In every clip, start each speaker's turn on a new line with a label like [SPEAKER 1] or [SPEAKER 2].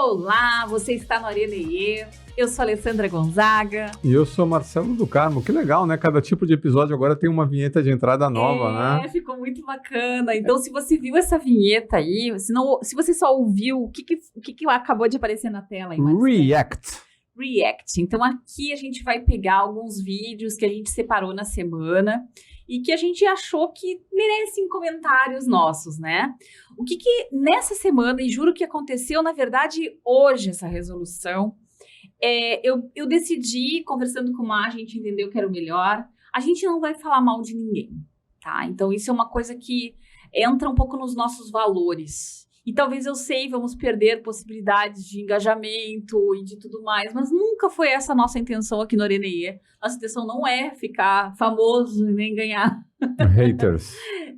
[SPEAKER 1] Olá, você está no Arena EE, eu sou a Alessandra Gonzaga.
[SPEAKER 2] E eu sou Marcelo do Carmo. Que legal, né? Cada tipo de episódio agora tem uma vinheta de entrada nova, né?
[SPEAKER 1] Ficou muito bacana. Então, se você viu essa vinheta aí, se você só ouviu, o que acabou de aparecer na tela aí, Marcelo? React. Então, aqui a gente vai pegar alguns vídeos que a gente separou na semana e que a gente achou que merecem comentários nossos, né? O que nessa semana, e juro que aconteceu, na verdade, hoje, essa resolução, eu decidi, conversando com o Mar, a gente entendeu que era o melhor, a gente não vai falar mal de ninguém, tá? Então, isso é uma coisa que entra um pouco nos nossos valores. E talvez vamos perder possibilidades de engajamento e de tudo mais, mas nunca foi essa a nossa intenção aqui no Arena EE. Nossa intenção não é ficar famoso e nem ganhar
[SPEAKER 2] haters.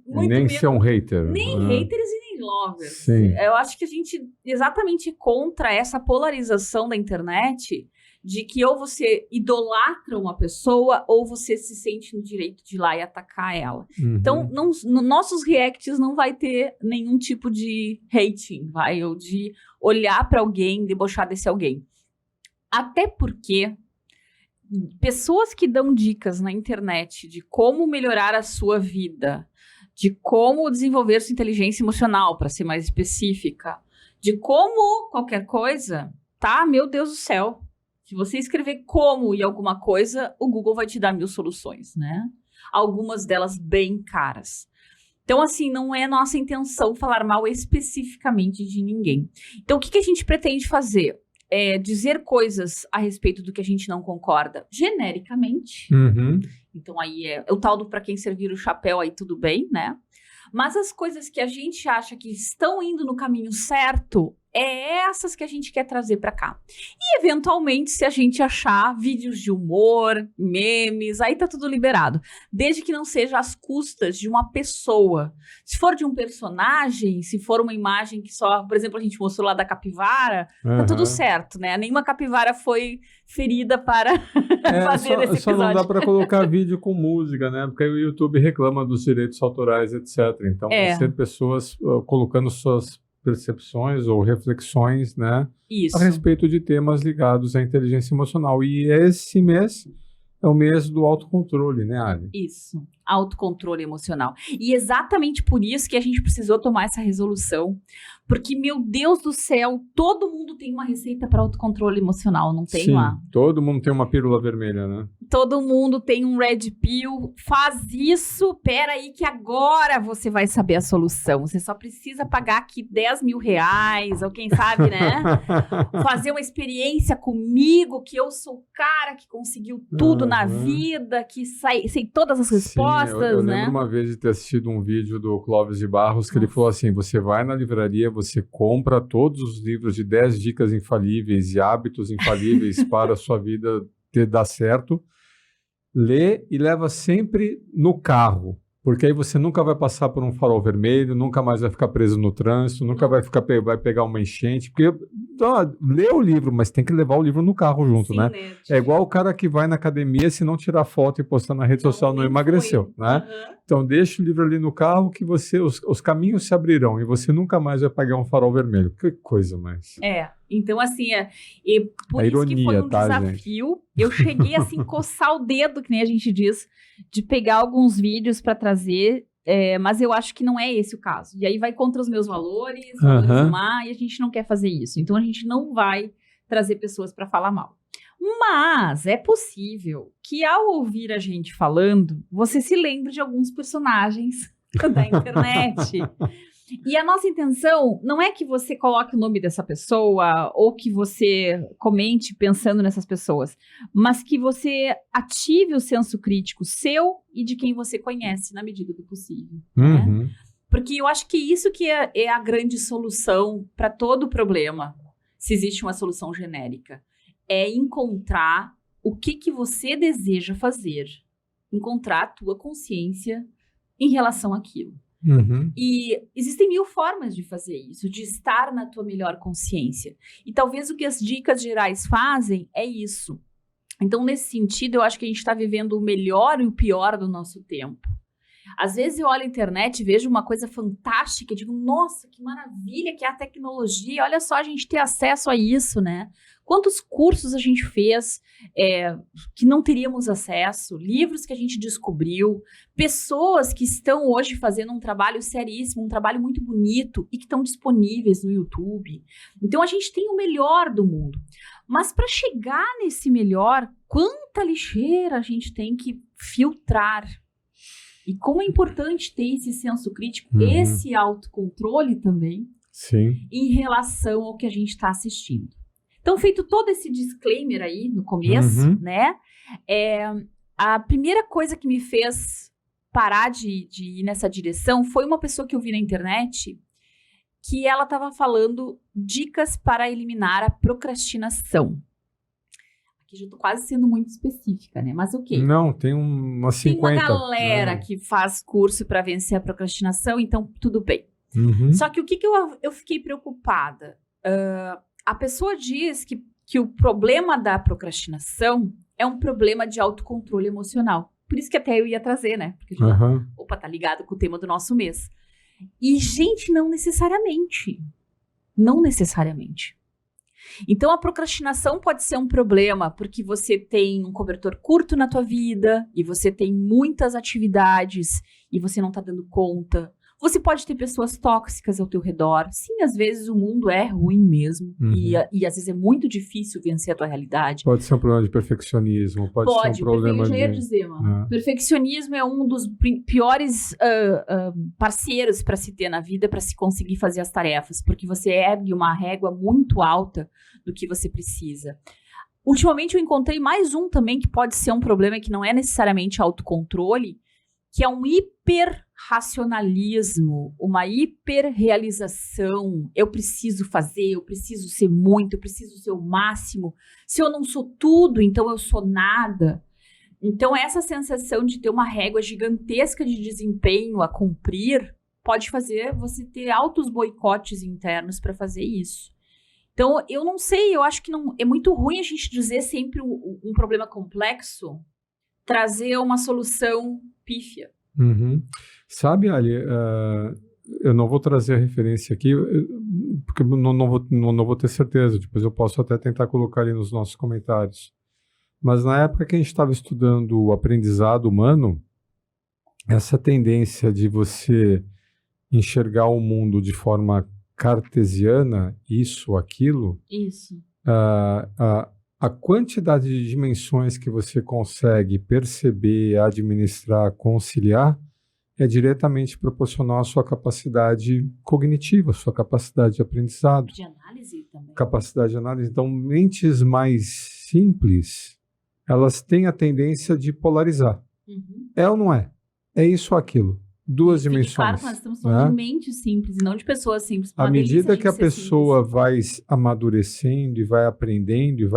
[SPEAKER 2] Nem ser um hater.
[SPEAKER 1] Nem haters e nem lovers.
[SPEAKER 2] Sim.
[SPEAKER 1] Eu acho que a gente exatamente contra essa polarização da internet de que ou você idolatra uma pessoa ou você se sente no direito de ir lá e atacar ela.
[SPEAKER 2] Uhum.
[SPEAKER 1] Então, nossos reacts não vai ter nenhum tipo de hating, ou de olhar para alguém, debochar desse alguém. Até porque pessoas que dão dicas na internet de como melhorar a sua vida, de como desenvolver sua inteligência emocional, para ser mais específica, de como qualquer coisa, tá? Meu Deus do céu. Se você escrever como e alguma coisa, o Google vai te dar 1000 soluções, né? Algumas delas bem caras. Então, assim, não é nossa intenção falar mal especificamente de ninguém. Então, o que a gente pretende fazer? É dizer coisas a respeito do que a gente não concorda genericamente.
[SPEAKER 2] Uhum.
[SPEAKER 1] Então, aí é o tal do pra quem servir o chapéu, aí tudo bem, né? Mas as coisas que a gente acha que estão indo no caminho certo, essas que a gente quer trazer para cá. E, eventualmente, se a gente achar vídeos de humor, memes, aí tá tudo liberado. Desde que não seja às custas de uma pessoa. Se for de um personagem, se for uma imagem que só, por exemplo, a gente mostrou lá da capivara, tá tudo certo, né? Nenhuma capivara foi ferida para fazer esse episódio.
[SPEAKER 2] Só não dá para colocar vídeo com música, né? Porque aí o YouTube reclama dos direitos autorais, etc. Então, ser pessoas colocando suas percepções ou reflexões, né?
[SPEAKER 1] Isso.
[SPEAKER 2] A respeito de temas ligados à inteligência emocional. E esse mês é o mês do autocontrole, né, Ali?
[SPEAKER 1] Isso, autocontrole emocional. E exatamente por isso que a gente precisou tomar essa resolução. Porque, meu Deus do céu, todo mundo tem uma receita para autocontrole emocional, não tem?
[SPEAKER 2] Sim,
[SPEAKER 1] lá?
[SPEAKER 2] Todo mundo tem uma pílula vermelha, né?
[SPEAKER 1] Todo mundo tem um red pill. Faz isso, peraí que agora você vai saber a solução. Você só precisa pagar aqui 10 mil reais, ou quem sabe, né? Fazer uma experiência comigo, que eu sou o cara que conseguiu tudo na vida, que sei todas as respostas,
[SPEAKER 2] eu
[SPEAKER 1] né?
[SPEAKER 2] lembro uma vez de ter assistido um vídeo do Clóvis de Barros, que ele falou assim, você vai na livraria, você compra todos os livros de 10 dicas infalíveis e hábitos infalíveis para a sua vida dar certo, lê e leva sempre no carro, porque aí você nunca vai passar por um farol vermelho, nunca mais vai ficar preso no trânsito, nunca vai pegar uma enchente, porque lê o livro, mas tem que levar o livro no carro junto,
[SPEAKER 1] Sim,
[SPEAKER 2] né? É igual o cara que vai na academia, se não tirar foto e postar na rede social, não emagreceu, né? Então deixa o livro ali no carro que os caminhos se abrirão e você nunca mais vai pegar um farol vermelho. Que coisa mais...
[SPEAKER 1] Então, assim, por
[SPEAKER 2] a
[SPEAKER 1] isso
[SPEAKER 2] ironia,
[SPEAKER 1] que foi um
[SPEAKER 2] tá,
[SPEAKER 1] desafio. Gente? Eu cheguei, assim, coçar o dedo, que nem a gente diz, de pegar alguns vídeos para trazer, mas eu acho que não é esse o caso. E aí vai contra os meus valores, do mar, e a gente não quer fazer isso. Então, a gente não vai trazer pessoas para falar mal. Mas é possível que, ao ouvir a gente falando, você se lembre de alguns personagens da internet. E a nossa intenção não é que você coloque o nome dessa pessoa ou que você comente pensando nessas pessoas, mas que você ative o senso crítico seu e de quem você conhece na medida do possível. Né? Porque eu acho que isso que é a grande solução para todo o problema, se existe uma solução genérica, é encontrar o que você deseja fazer, encontrar a tua consciência em relação àquilo. E existem 1000 formas de fazer isso, de estar na tua melhor consciência. E talvez o que as dicas gerais fazem é isso. Então, nesse sentido, eu acho que a gente está vivendo o melhor e o pior do nosso tempo. Às vezes eu olho a internet e vejo uma coisa fantástica e digo, nossa, que maravilha que é a tecnologia, olha só a gente ter acesso a isso, né? Quantos cursos a gente fez que não teríamos acesso, livros que a gente descobriu, pessoas que estão hoje fazendo um trabalho seríssimo, um trabalho muito bonito e que estão disponíveis no YouTube. Então a gente tem o melhor do mundo. Mas para chegar nesse melhor, quanta lixeira a gente tem que filtrar. E como é importante ter esse senso crítico, esse autocontrole também, em relação ao que a gente está assistindo. Então, feito todo esse disclaimer aí no começo, né? A primeira coisa que me fez parar de ir nessa direção foi uma pessoa que eu vi na internet que ela estava falando dicas para eliminar a procrastinação. Aqui já estou quase sendo muito específica, né? Mas ok.
[SPEAKER 2] Não, tem umas 50.
[SPEAKER 1] Tem uma galera que faz curso para vencer a procrastinação, então tudo bem. Só que o que eu fiquei preocupada? A pessoa diz que o problema da procrastinação é um problema de autocontrole emocional. Por isso que até eu ia trazer, né? Porque opa, tá ligado com o tema do nosso mês. E, gente, não necessariamente. Não necessariamente. Então, a procrastinação pode ser um problema porque você tem um cobertor curto na tua vida e você tem muitas atividades e você não tá dando conta. Você pode ter pessoas tóxicas ao teu redor. Sim, às vezes o mundo é ruim mesmo. E às vezes é muito difícil vencer a tua realidade.
[SPEAKER 2] Pode ser um problema de perfeccionismo. Pode ser um problema
[SPEAKER 1] eu já ia dizer, mano. Perfeccionismo é um dos piores parceiros para se ter na vida, para se conseguir fazer as tarefas. Porque você ergue uma régua muito alta do que você precisa. Ultimamente eu encontrei mais um também que pode ser um problema que não é necessariamente autocontrole, que é um hiperracionalismo, uma hiperrealização. Eu preciso fazer, eu preciso ser muito, eu preciso ser o máximo. Se eu não sou tudo, então eu sou nada. Então essa sensação de ter uma régua gigantesca de desempenho a cumprir pode fazer você ter altos boicotes internos para fazer isso. Então eu não sei, eu acho que não, é muito ruim a gente dizer sempre um problema complexo, trazer uma solução pífia.
[SPEAKER 2] Sabe, Ali, eu não vou trazer a referência aqui, porque não vou ter certeza, depois eu posso até tentar colocar ali nos nossos comentários. Mas na época que a gente estava estudando o aprendizado humano, essa tendência de você enxergar o mundo de forma cartesiana, isso, aquilo, a quantidade de dimensões que você consegue perceber, administrar, conciliar, é diretamente proporcional à sua capacidade cognitiva, à sua capacidade de aprendizado.
[SPEAKER 1] De análise também.
[SPEAKER 2] Capacidade de análise. Então, mentes mais simples, elas têm a tendência de polarizar. É ou não é? É isso ou aquilo. Duas dimensões.
[SPEAKER 1] Claro que nós estamos falando de mentes simples, e não de pessoas simples.
[SPEAKER 2] À medida que a pessoa vai amadurecendo e vai aprendendo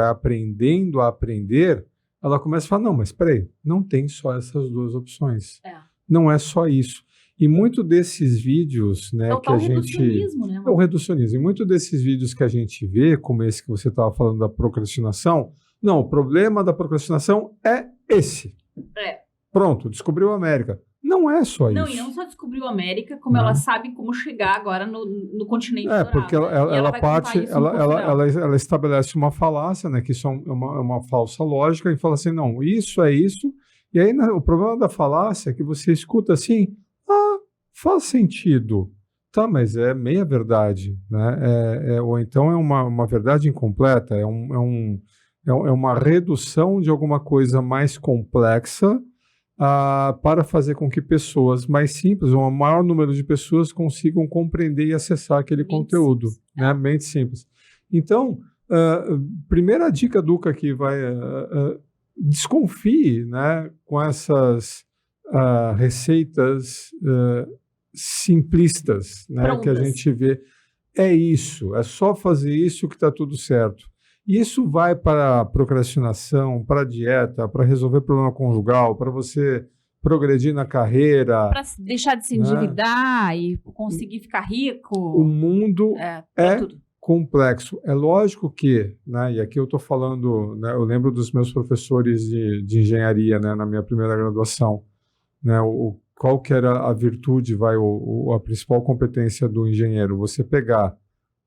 [SPEAKER 2] a aprender, ela começa a falar, não, mas peraí, não tem só essas duas opções. Não é só isso. E muito desses vídeos, né, que a gente...
[SPEAKER 1] Né,
[SPEAKER 2] é o reducionismo. E muito desses vídeos que a gente vê, como esse que você estava falando da procrastinação, não, o problema da procrastinação é esse. Pronto, descobriu a América. Não é só isso.
[SPEAKER 1] Não, e não só descobriu a América, como ela sabe como chegar agora no continente dourado.
[SPEAKER 2] Porque ela estabelece uma falácia, né, que isso é uma falsa lógica, e fala assim, não, isso é isso. E aí o problema da falácia é que você escuta assim, faz sentido. Tá, mas é meia verdade, né? Ou então é uma verdade incompleta, é uma redução de alguma coisa mais complexa, para fazer com que pessoas mais simples, ou um maior número de pessoas consigam compreender e acessar aquele conteúdo, né? Mente simples. Então, primeira dica, Duca, aqui vai... desconfie, né, com essas receitas simplistas, né, que a gente vê. É isso, é só fazer isso que está tudo certo. E isso vai para a procrastinação, para a dieta, para resolver problema conjugal, para você progredir na carreira.
[SPEAKER 1] Para deixar de se endividar e conseguir ficar rico.
[SPEAKER 2] O mundo é
[SPEAKER 1] tudo
[SPEAKER 2] complexo. É lógico que, né, e aqui eu estou falando, né, eu lembro dos meus professores de engenharia, né, na minha primeira graduação. Né, o qual que era a virtude, a principal competência do engenheiro? Você pegar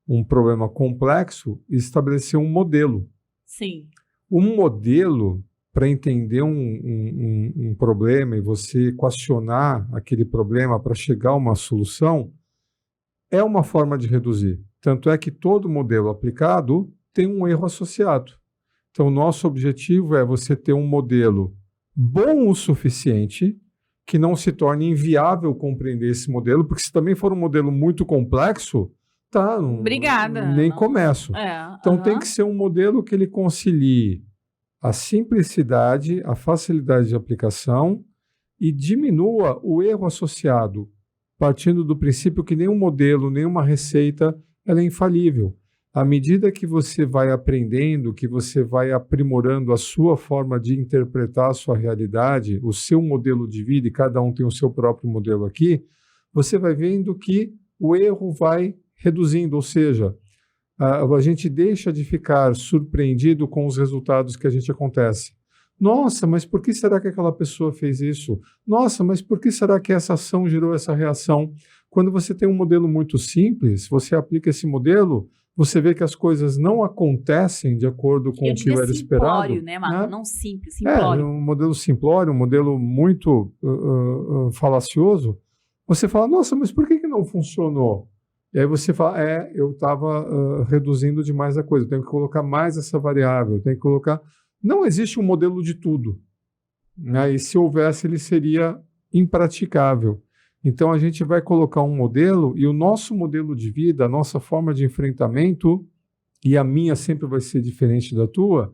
[SPEAKER 2] um problema complexo e estabelecer um modelo.
[SPEAKER 1] Sim.
[SPEAKER 2] Um modelo, para entender um problema e você equacionar aquele problema para chegar a uma solução, é uma forma de reduzir. Tanto é que todo modelo aplicado tem um erro associado. Então, nosso objetivo é você ter um modelo bom o suficiente que não se torne inviável compreender esse modelo, porque se também for um modelo muito complexo, tá,
[SPEAKER 1] obrigada.
[SPEAKER 2] Nem começo. Então, tem que ser um modelo que ele concilie a simplicidade, a facilidade de aplicação e diminua o erro associado, partindo do princípio que nenhum modelo, nenhuma receita, ela é infalível. À medida que você vai aprendendo, que você vai aprimorando a sua forma de interpretar a sua realidade, o seu modelo de vida, e cada um tem o seu próprio modelo aqui, você vai vendo que o erro vai reduzindo, ou seja, a gente deixa de ficar surpreendido com os resultados que a gente acontece. Nossa, mas por que será que aquela pessoa fez isso? Nossa, mas por que será que essa ação gerou essa reação? Quando você tem um modelo muito simples, você aplica esse modelo, você vê que as coisas não acontecem de acordo com o que era esperado.
[SPEAKER 1] Simplório, né, Marco? Não simples, simplório.
[SPEAKER 2] Um modelo simplório, um modelo muito falacioso. Você fala, nossa, mas por que não funcionou? E aí você fala, eu estava reduzindo demais a coisa, eu tenho que colocar mais essa variável, eu tenho que colocar... Não existe um modelo de tudo, né? E se houvesse, ele seria impraticável. Então, a gente vai colocar um modelo e o nosso modelo de vida, a nossa forma de enfrentamento, e a minha sempre vai ser diferente da tua,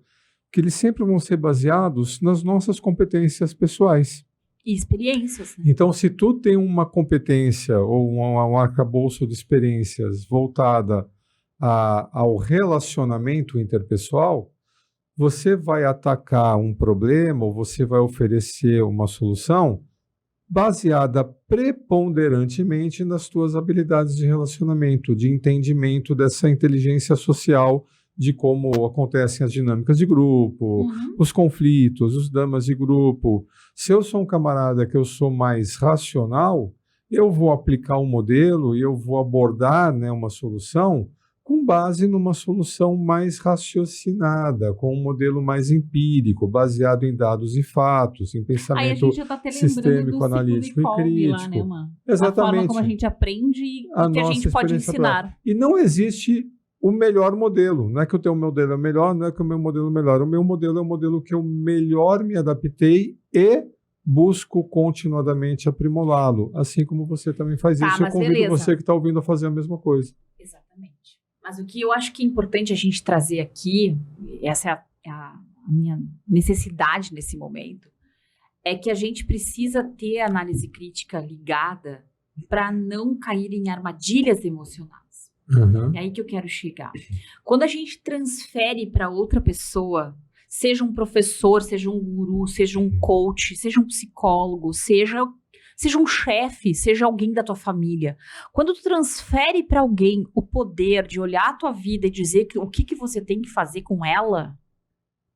[SPEAKER 2] que eles sempre vão ser baseados nas nossas competências pessoais.
[SPEAKER 1] E experiências. Né?
[SPEAKER 2] Então, se tu tem uma competência ou um arcabouço de experiências voltada ao relacionamento interpessoal, você vai atacar um problema ou você vai oferecer uma solução baseada preponderantemente nas tuas habilidades de relacionamento, de entendimento dessa inteligência social, de como acontecem as dinâmicas de grupo, os conflitos, os dramas de grupo. Se eu sou um camarada que eu sou mais racional, eu vou aplicar um modelo e eu vou abordar, né, uma solução com base numa solução mais raciocinada, com um modelo mais empírico, baseado em dados e fatos, em pensamento sistêmico, analítico e crítico. Lá, né, exatamente.
[SPEAKER 1] A forma como a gente aprende e o que a gente pode ensinar.
[SPEAKER 2] E não existe o melhor modelo. Não é que o teu modelo é melhor, não é que o meu modelo é melhor. O meu modelo é o modelo que eu melhor me adaptei e busco continuadamente aprimorá-lo. Assim como você também faz isso, eu convido você que está ouvindo a fazer a mesma coisa.
[SPEAKER 1] Exatamente. Mas o que eu acho que é importante a gente trazer aqui, essa é a minha necessidade nesse momento, é que a gente precisa ter a análise crítica ligada para não cair em armadilhas emocionais. É aí que eu quero chegar. Quando a gente transfere para outra pessoa, seja um professor, seja um guru, seja um coach, seja um psicólogo, seja um chefe, seja alguém da tua família. Quando tu transfere para alguém o poder de olhar a tua vida e dizer o que você tem que fazer com ela,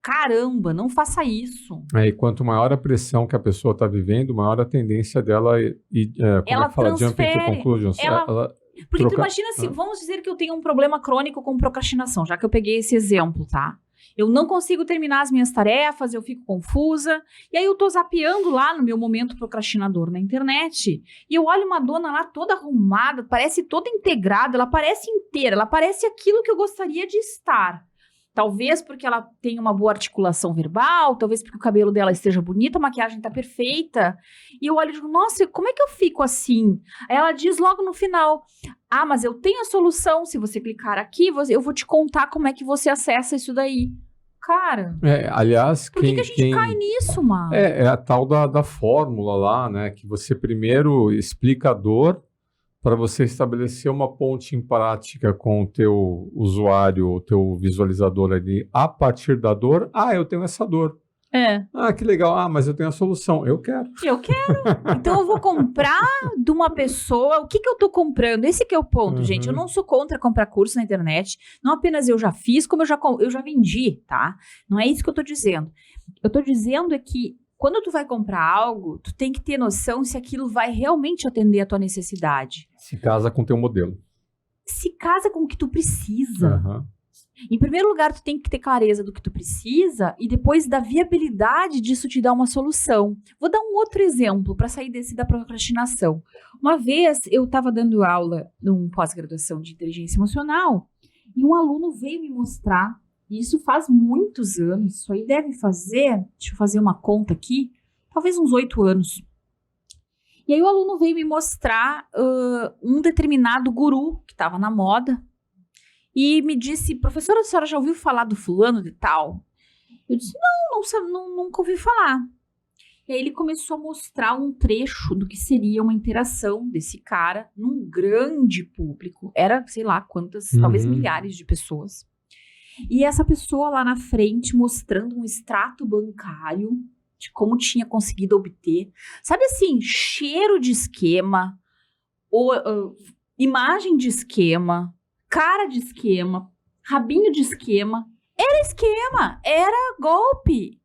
[SPEAKER 1] caramba, não faça isso.
[SPEAKER 2] E quanto maior a pressão que a pessoa está vivendo, maior a tendência dela
[SPEAKER 1] jump into
[SPEAKER 2] conclusions.
[SPEAKER 1] Porque tu imagina se, vamos dizer que eu tenho um problema crônico com procrastinação, já que eu peguei esse exemplo, tá? Eu não consigo terminar as minhas tarefas, eu fico confusa, e aí eu tô zapeando lá no meu momento procrastinador na internet, e eu olho uma dona lá toda arrumada, parece toda integrada, ela parece inteira, ela parece aquilo que eu gostaria de estar. Talvez porque ela tenha uma boa articulação verbal, talvez porque o cabelo dela esteja bonito, a maquiagem tá perfeita. E eu olho e digo, nossa, como é que eu fico assim? Aí ela diz logo no final, mas eu tenho a solução, se você clicar aqui, eu vou te contar como é que você acessa isso daí. Cara,
[SPEAKER 2] aliás,
[SPEAKER 1] por que a gente cai nisso, mano?
[SPEAKER 2] É a tal da fórmula lá, né? Que você primeiro explica a dor, para você estabelecer uma ponte empática com o teu usuário, o teu visualizador ali, a partir da dor, eu tenho essa dor. Que legal, mas eu tenho a solução, eu quero.
[SPEAKER 1] Então eu vou comprar de uma pessoa, o que eu tô comprando? Esse que é o ponto, gente, eu não sou contra comprar curso na internet, não apenas eu já fiz, como eu já vendi, tá? Não é isso que eu tô dizendo. Eu tô dizendo é que quando tu vai comprar algo, tu tem que ter noção se aquilo vai realmente atender a tua necessidade.
[SPEAKER 2] Se casa com o teu modelo.
[SPEAKER 1] Se casa com o que tu precisa.
[SPEAKER 2] Uhum.
[SPEAKER 1] Em primeiro lugar, tu tem que ter clareza do que tu precisa e depois da viabilidade disso te dar uma solução. Vou dar um outro exemplo para sair desse da procrastinação. Uma vez eu estava dando aula num pós-graduação de inteligência emocional e um aluno veio me mostrar, e isso faz muitos anos, isso aí deve fazer, deixa eu fazer uma conta aqui, talvez uns 8 anos. E aí o aluno veio me mostrar um determinado guru que estava na moda, e me disse, professora, a senhora já ouviu falar do fulano de tal? Eu disse, nunca ouvi falar. E aí ele começou a mostrar um trecho do que seria uma interação desse cara num grande público. Era, sei lá quantas, talvez milhares de pessoas. E essa pessoa lá na frente mostrando um extrato bancário de como tinha conseguido obter. Sabe assim, cheiro de esquema, imagem de esquema, cara de esquema, rabinho de esquema. Era golpe.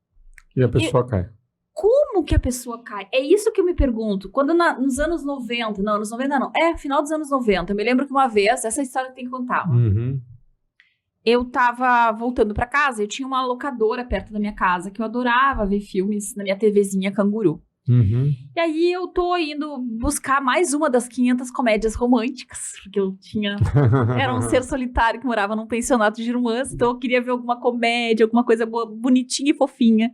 [SPEAKER 2] E a pessoa cai.
[SPEAKER 1] Como que a pessoa cai? É isso que eu me pergunto. Quando nos anos 90, não, nos 90 não, final dos anos 90, eu me lembro que uma vez, essa história tem que contar. Eu tava voltando pra casa, eu tinha uma locadora perto da minha casa, que eu adorava ver filmes na minha TVzinha Canguru. E aí eu tô indo buscar mais uma das 500 comédias românticas, porque eu era um ser solitário que morava num pensionato de irmãs, então eu queria ver alguma comédia, alguma coisa boa, bonitinha e fofinha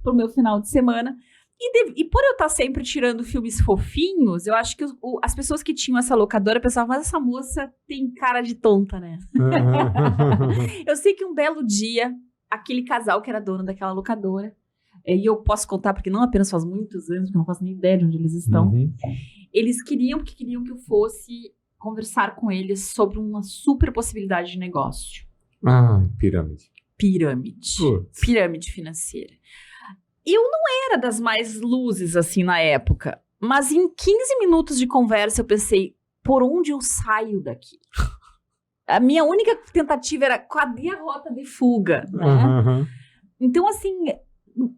[SPEAKER 1] pro meu final de semana. E por eu estar sempre tirando filmes fofinhos, eu acho que as pessoas que tinham essa locadora pensavam, mas essa moça tem cara de tonta, né? Eu sei que um belo dia, aquele casal que era dono daquela locadora, e eu posso contar porque não apenas faz muitos anos, porque eu não faço nem ideia de onde eles estão, eles queriam que eu fosse conversar com eles sobre uma super possibilidade de negócio.
[SPEAKER 2] Pirâmide.
[SPEAKER 1] Pirâmide financeira. Eu não era das mais luzes, assim, na época. Mas em 15 minutos de conversa, eu pensei, por onde eu saio daqui? A minha única tentativa era, cadê a rota de fuga? Né? Então, assim,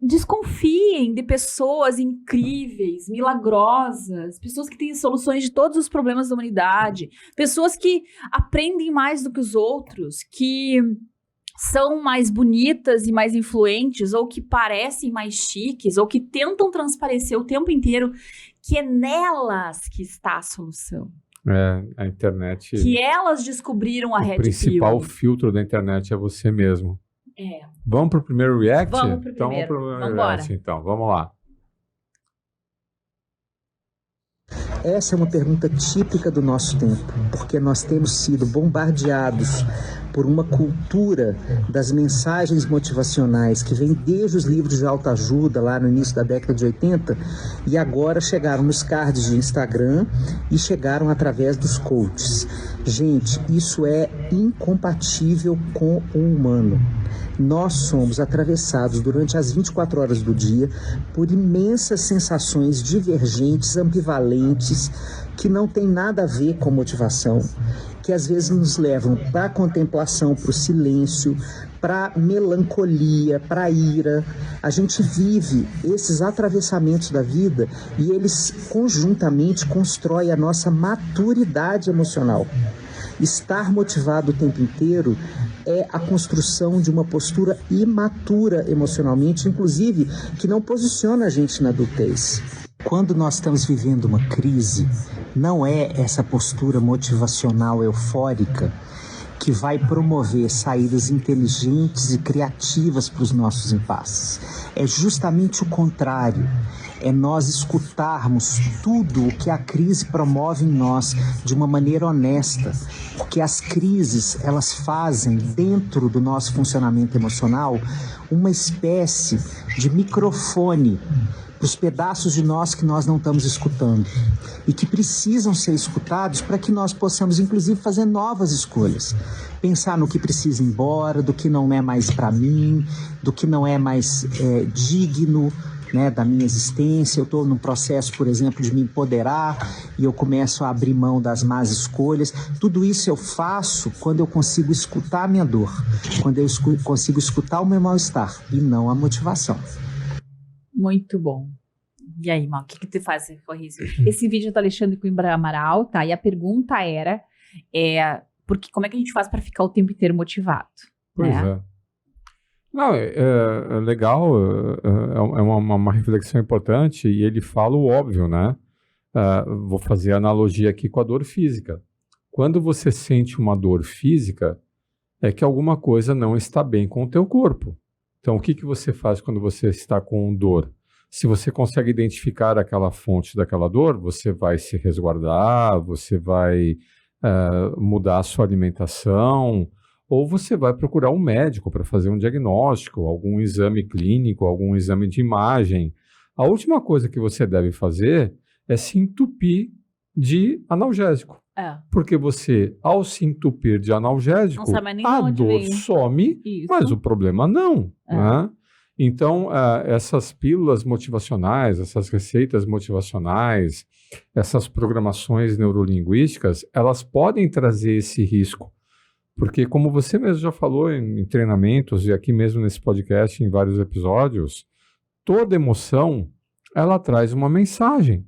[SPEAKER 1] desconfiem de pessoas incríveis, milagrosas, pessoas que têm soluções de todos os problemas da humanidade, pessoas que aprendem mais do que os outros, que são mais bonitas e mais influentes, ou que parecem mais chiques, ou que tentam transparecer o tempo inteiro que é nelas que está a solução.
[SPEAKER 2] A internet...
[SPEAKER 1] Que elas descobriram a Red Pill.
[SPEAKER 2] O principal filtro da internet é você mesmo. Vamos pro primeiro react?
[SPEAKER 1] Vamos pro primeiro.
[SPEAKER 2] React, então. Vamos lá.
[SPEAKER 3] Essa é uma pergunta típica do nosso tempo, porque nós temos sido bombardeados por uma cultura das mensagens motivacionais que vem desde os livros de autoajuda lá no início da década de 80 e agora chegaram nos cards de Instagram e chegaram através dos coaches. Gente, isso é incompatível com o humano. Nós somos atravessados durante as 24 horas do dia por imensas sensações divergentes, ambivalentes, que não tem nada a ver com motivação, que às vezes nos levam para a contemplação, para o silêncio, para a melancolia, para a ira. A gente vive esses atravessamentos da vida e eles conjuntamente constroem a nossa maturidade emocional. Estar motivado o tempo inteiro é a construção de uma postura imatura emocionalmente, inclusive que não posiciona a gente na adultez. Quando nós estamos vivendo uma crise, não é essa postura motivacional eufórica que vai promover saídas inteligentes e criativas para os nossos impasses. É justamente o contrário. É nós escutarmos tudo o que a crise promove em nós de uma maneira honesta, porque as crises, elas fazem dentro do nosso funcionamento emocional uma espécie de microfone para os pedaços de nós que nós não estamos escutando e que precisam ser escutados para que nós possamos, inclusive, fazer novas escolhas. Pensar no que precisa ir embora, do que não é mais para mim, do que não é mais digno, né, da minha existência. Eu estou num processo, por exemplo, de me empoderar e eu começo a abrir mão das más escolhas. Tudo isso eu faço quando eu consigo escutar a minha dor, quando eu consigo escutar o meu mal-estar e não a motivação.
[SPEAKER 1] Muito bom. E aí, Mal, o que tu faz com isso? Esse vídeo do Alexandre Coimbra Amaral, tá? E a pergunta era, porque como é que a gente faz para ficar o tempo inteiro motivado?
[SPEAKER 2] Pois é. Não, é legal, é uma reflexão importante e ele fala o óbvio, né? Vou fazer a analogia aqui com a dor física. Quando você sente uma dor física, é que alguma coisa não está bem com o teu corpo. Então, o que você faz quando você está com dor? Se você consegue identificar aquela fonte daquela dor, você vai se resguardar, você vai mudar a sua alimentação, ou você vai procurar um médico para fazer um diagnóstico, algum exame clínico, algum exame de imagem. A última coisa que você deve fazer é se entupir de analgésico. Porque você, ao se entupir de analgésico, a dor some, mas o problema não. Né? Então, essas pílulas motivacionais, essas receitas motivacionais, essas programações neurolinguísticas, elas podem trazer esse risco. Porque, como você mesmo já falou em treinamentos e aqui mesmo nesse podcast, em vários episódios, toda emoção, ela traz uma mensagem.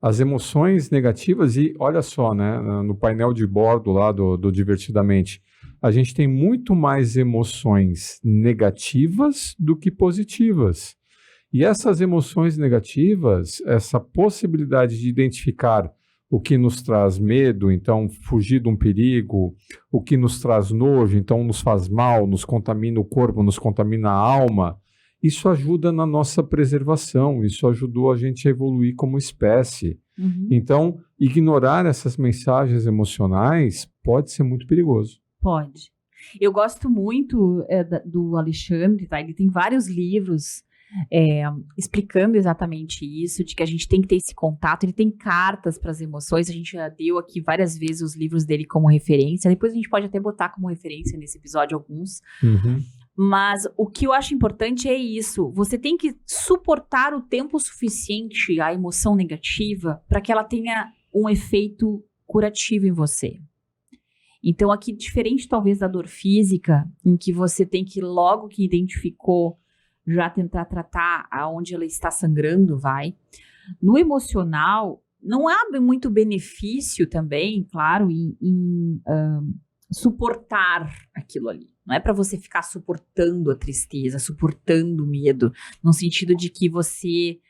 [SPEAKER 2] As emoções negativas, e olha só, né, no painel de bordo lá do Divertidamente, a gente tem muito mais emoções negativas do que positivas. E essas emoções negativas, essa possibilidade de identificar o que nos traz medo, então fugir de um perigo, o que nos traz nojo, então nos faz mal, nos contamina o corpo, nos contamina a alma, isso ajuda na nossa preservação, isso ajudou a gente a evoluir como espécie. Então, ignorar essas mensagens emocionais pode ser muito perigoso.
[SPEAKER 1] Pode. Eu gosto muito do Alexandre, tá? Ele tem vários livros explicando exatamente isso, de que a gente tem que ter esse contato. Ele tem cartas para as emoções, a gente já deu aqui várias vezes os livros dele como referência, depois a gente pode até botar como referência nesse episódio alguns. Mas o que eu acho importante é isso, você tem que suportar o tempo suficiente a emoção negativa para que ela tenha um efeito curativo em você. Então aqui, diferente talvez da dor física, em que você tem que, logo que identificou, já tentar tratar aonde ela está sangrando, no emocional, não há muito benefício também, claro, em suportar aquilo ali. Não é para você ficar suportando a tristeza, suportando o medo, no sentido de que você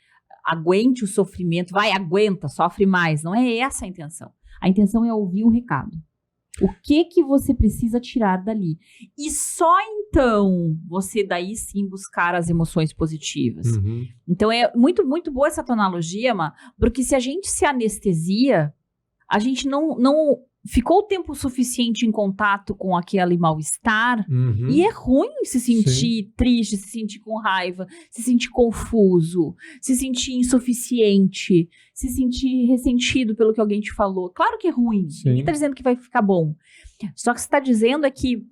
[SPEAKER 1] aguente o sofrimento, aguenta, sofre mais. Não é essa a intenção. A intenção é ouvir o recado. O que você precisa tirar dali? E só então você daí sim buscar as emoções positivas. Então é muito, muito boa essa tua analogia, porque se a gente se anestesia, a gente não ficou o tempo suficiente em contato com aquele mal-estar, e é ruim se sentir triste, se sentir com raiva, se sentir confuso, se sentir insuficiente, se sentir ressentido pelo que alguém te falou. Claro que é ruim, ninguém tá dizendo que vai ficar bom. Só que você tá dizendo é que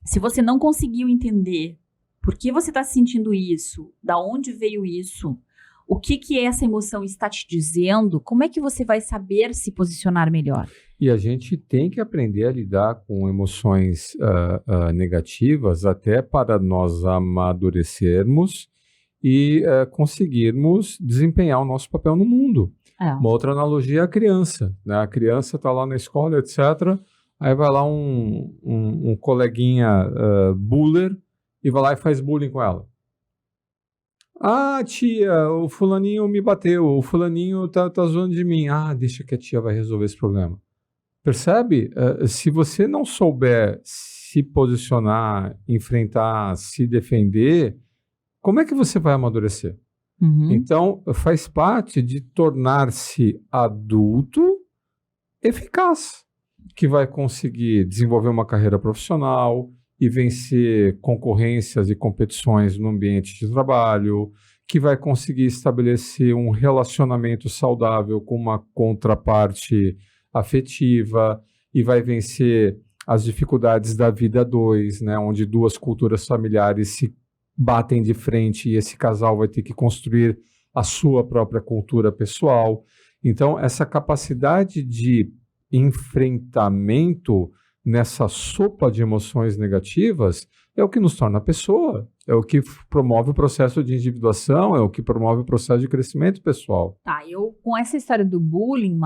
[SPEAKER 1] se você não conseguiu entender por que você tá sentindo isso, da onde veio isso, o que essa emoção está te dizendo, como é que você vai saber se posicionar melhor?
[SPEAKER 2] E a gente tem que aprender a lidar com emoções negativas até para nós amadurecermos e conseguirmos desempenhar o nosso papel no mundo. Uma outra analogia é a criança, né? A criança está lá na escola, etc. Aí vai lá um coleguinha buller e vai lá e faz bullying com ela. Ah, tia, o fulaninho me bateu, o fulaninho tá zoando de mim. Ah, deixa que a tia vai resolver esse problema. Percebe? Se você não souber se posicionar, enfrentar, se defender, como é que você vai amadurecer? Então, faz parte de tornar-se adulto eficaz, que vai conseguir desenvolver uma carreira profissional e vencer concorrências e competições no ambiente de trabalho, que vai conseguir estabelecer um relacionamento saudável com uma contraparte afetiva e vai vencer as dificuldades da vida a dois, né, onde duas culturas familiares se batem de frente e esse casal vai ter que construir a sua própria cultura pessoal. Então, essa capacidade de enfrentamento nessa sopa de emoções negativas é o que nos torna pessoa, é o que promove o processo de individuação, é o que promove o processo de crescimento pessoal.
[SPEAKER 1] Tá, eu com essa história do bullying,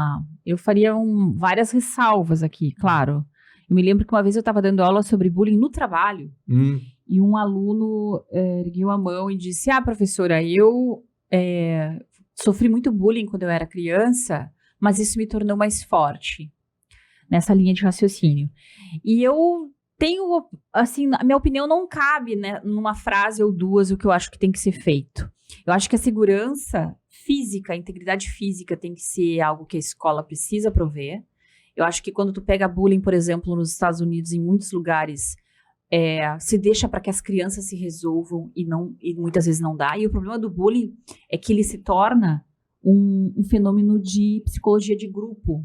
[SPEAKER 1] eu faria várias ressalvas aqui, claro. Eu me lembro que uma vez eu estava dando aula sobre bullying no trabalho e um aluno ergueu a mão e disse, professora, eu sofri muito bullying quando eu era criança, mas isso me tornou mais forte nessa linha de raciocínio. E eu tenho, assim, a minha opinião não cabe, né, numa frase ou duas o que eu acho que tem que ser feito. Eu acho que a segurança física, a integridade física tem que ser algo que a escola precisa prover. Eu acho que quando tu pega bullying, por exemplo, nos Estados Unidos, em muitos lugares, se deixa para que as crianças se resolvam e muitas vezes não dá. E o problema do bullying é que ele se torna um fenômeno de psicologia de grupo.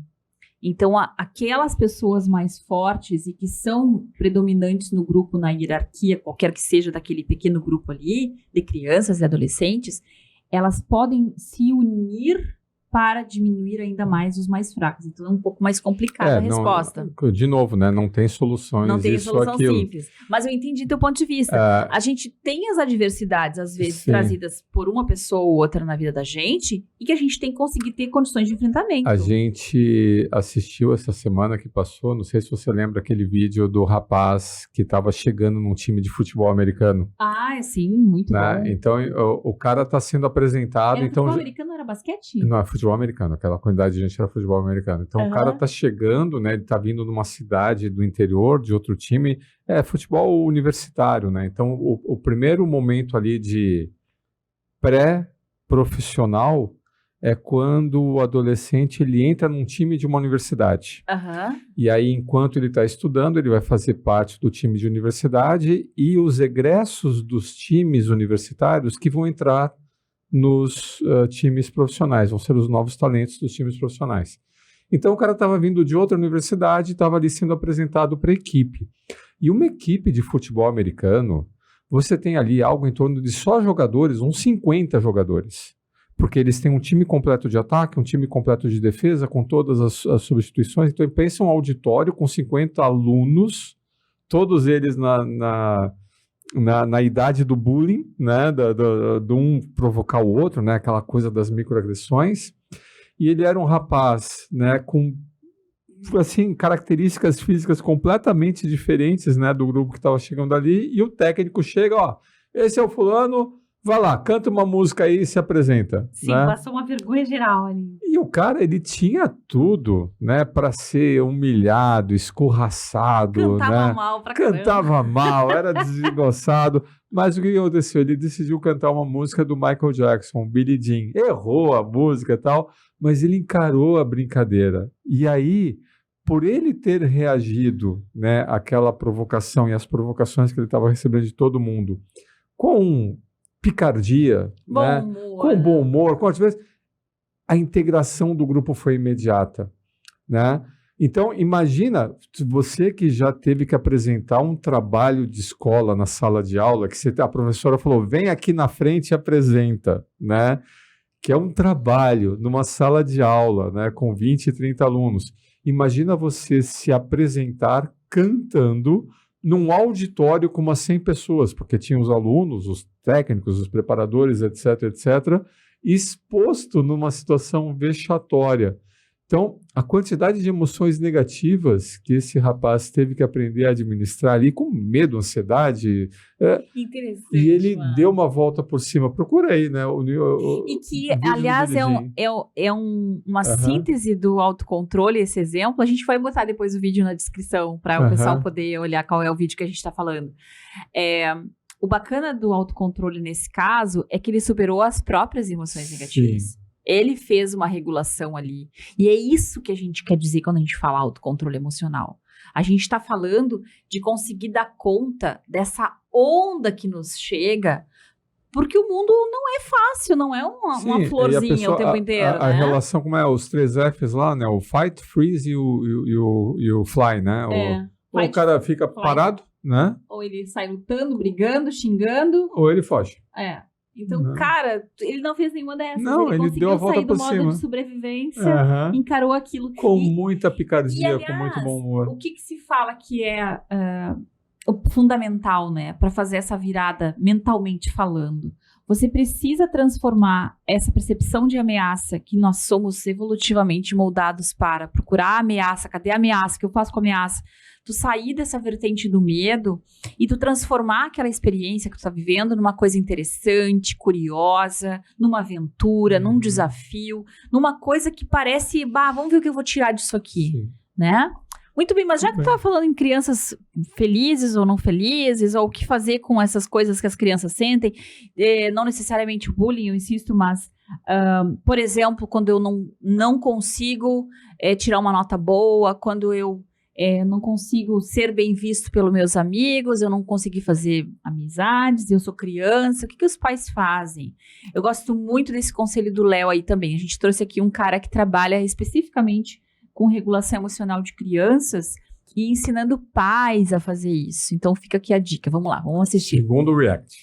[SPEAKER 1] Então, aquelas pessoas mais fortes e que são predominantes no grupo, na hierarquia, qualquer que seja daquele pequeno grupo ali, de crianças e adolescentes, elas podem se unir para diminuir ainda mais os mais fracos. Então, é um pouco mais complicada a resposta.
[SPEAKER 2] De novo, né? Não tem soluções.
[SPEAKER 1] Não tem
[SPEAKER 2] isso,
[SPEAKER 1] solução
[SPEAKER 2] aquilo.
[SPEAKER 1] simples. Mas eu entendi teu ponto de vista. A gente tem as adversidades, às vezes, trazidas por uma pessoa ou outra na vida da gente, e que a gente tem que conseguir ter condições de enfrentamento.
[SPEAKER 2] A gente assistiu essa semana que passou, não sei se você lembra aquele vídeo do rapaz que estava chegando num time de futebol americano.
[SPEAKER 1] Sim, muito
[SPEAKER 2] né?
[SPEAKER 1] bom.
[SPEAKER 2] Então, o cara está sendo apresentado...
[SPEAKER 1] Era futebol americano, era basquete?
[SPEAKER 2] Não, é futebol americano. Aquela quantidade de gente era futebol americano. Então, o cara está chegando, né? Ele está vindo numa cidade do interior, de outro time. É futebol universitário, né? Então, o primeiro momento ali de pré-profissional é quando o adolescente ele entra num time de uma universidade. E aí, enquanto ele está estudando, ele vai fazer parte do time de universidade e os egressos dos times universitários que vão entrar nos times profissionais, vão ser os novos talentos dos times profissionais. Então, o cara estava vindo de outra universidade e estava ali sendo apresentado para a equipe. E uma equipe de futebol americano, você tem ali algo em torno de só jogadores, uns 50 jogadores. Porque eles têm um time completo de ataque, um time completo de defesa, com todas as substituições. Então, pensa um auditório com 50 alunos, todos eles na idade do bullying, né, do um provocar o outro, né, aquela coisa das microagressões. E ele era um rapaz, né, com assim, características físicas completamente diferentes, né, do grupo que estava chegando ali. E o técnico chega, esse é o fulano, vai lá, canta uma música aí e se apresenta.
[SPEAKER 1] Sim, né? Passou uma vergonha geral ali.
[SPEAKER 2] E o cara, ele tinha tudo, né, para ser humilhado, escorraçado,
[SPEAKER 1] cantava
[SPEAKER 2] né?
[SPEAKER 1] mal pra caramba.
[SPEAKER 2] Cantava mal, era desengonçado. Mas o que aconteceu? Ele decidiu cantar uma música do Michael Jackson, Billie Jean. Errou a música e tal, mas ele encarou a brincadeira. E aí, por ele ter reagido, né, àquela provocação e as provocações que ele estava recebendo de todo mundo, com picardia, né? Com bom humor, com a integração do grupo foi imediata, né? Então, imagina você que já teve que apresentar um trabalho de escola na sala de aula, que a professora falou, vem aqui na frente e apresenta, né? Que é um trabalho numa sala de aula, né? Com 20, 30 alunos. Imagina você se apresentar cantando num auditório com umas 100 pessoas, porque tinha os alunos, os técnicos, os preparadores, etc., etc., exposto numa situação vexatória. Então, a quantidade de emoções negativas que esse rapaz teve que aprender a administrar ali, com medo, ansiedade,
[SPEAKER 1] interessante,
[SPEAKER 2] e ele deu uma volta por cima. Procura aí, né?
[SPEAKER 1] E que, aliás, uma síntese do autocontrole, esse exemplo. A gente vai botar depois o vídeo na descrição para o pessoal poder olhar qual é o vídeo que a gente está falando. O bacana do autocontrole nesse caso é que ele superou as próprias emoções negativas.
[SPEAKER 2] Sim.
[SPEAKER 1] Ele fez uma regulação ali. E é isso que a gente quer dizer quando a gente fala autocontrole emocional. A gente está falando de conseguir dar conta dessa onda que nos chega, porque o mundo não é fácil, não é uma florzinha o tempo inteiro.
[SPEAKER 2] A relação, como é? Os 3 Fs lá, né? O fight, freeze e o fly, né? Ou o cara fica parado, né?
[SPEAKER 1] Ou ele sai lutando, brigando, xingando.
[SPEAKER 2] Ou ele foge.
[SPEAKER 1] Então, cara, ele não fez nenhuma dessas.
[SPEAKER 2] Não, ele deu a volta por cima.
[SPEAKER 1] Sair do modo de sobrevivência, encarou aquilo.
[SPEAKER 2] Com muita picardia, com muito bom humor.
[SPEAKER 1] O que se fala que é o fundamental, né, para fazer essa virada mentalmente falando. Você precisa transformar essa percepção de ameaça que nós somos evolutivamente moldados para procurar a ameaça, cadê a ameaça, o que eu faço com a ameaça? Tu sair dessa vertente do medo e tu transformar aquela experiência que tu tá vivendo numa coisa interessante, curiosa, numa aventura, num desafio, numa coisa que parece, vamos ver o que eu vou tirar disso aqui,
[SPEAKER 2] Sim.
[SPEAKER 1] né? Muito bem, mas já que tu tava falando em crianças felizes ou não felizes, ou o que fazer com essas coisas que as crianças sentem, não necessariamente o bullying, eu insisto, mas, por exemplo, quando eu não consigo tirar uma nota boa, quando eu não consigo ser bem visto pelos meus amigos, eu não consegui fazer amizades, eu sou criança, o que os pais fazem? Eu gosto muito desse conselho do Léo aí também. A gente trouxe aqui um cara que trabalha especificamente com regulação emocional de crianças e ensinando pais a fazer isso. Então fica aqui a dica. Vamos lá, vamos assistir.
[SPEAKER 2] Segundo React.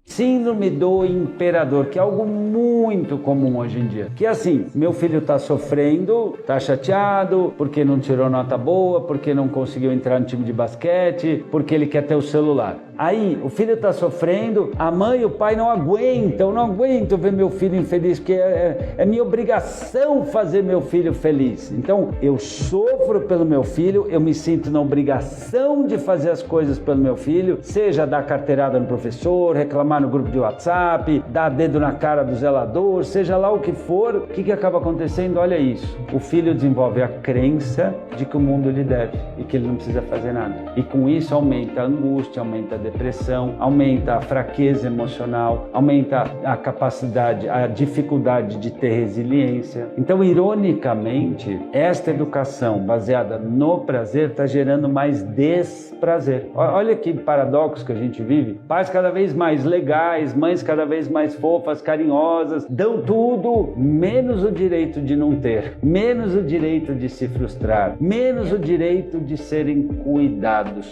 [SPEAKER 4] Síndrome do imperador, que é algo muito comum hoje em dia. Que é assim, meu filho está sofrendo, está chateado, porque não tirou nota boa, porque não conseguiu entrar no time de basquete, porque ele quer ter o celular. Aí, o filho está sofrendo, a mãe e o pai não aguentam, eu não aguento ver meu filho infeliz, porque é minha obrigação fazer meu filho feliz. Então, eu sofro pelo meu filho, eu me sinto na obrigação de fazer as coisas pelo meu filho, seja dar carteirada no professor, reclamar no grupo de WhatsApp, dar dedo na cara do zelador, seja lá o que for. O que acaba acontecendo? Olha isso, o filho desenvolve a crença de que o mundo lhe deve e que ele não precisa fazer nada. E com isso aumenta a angústia, aumenta a depressão, aumenta a fraqueza emocional, aumenta a capacidade, a dificuldade de ter resiliência. Então, ironicamente, esta educação baseada no prazer está gerando mais desprazer. Olha que paradoxo que a gente vive. Pais cada vez mais legais, mães cada vez mais fofas, carinhosas, dão tudo, menos o direito de não ter, menos o direito de se frustrar, menos o direito de serem cuidados.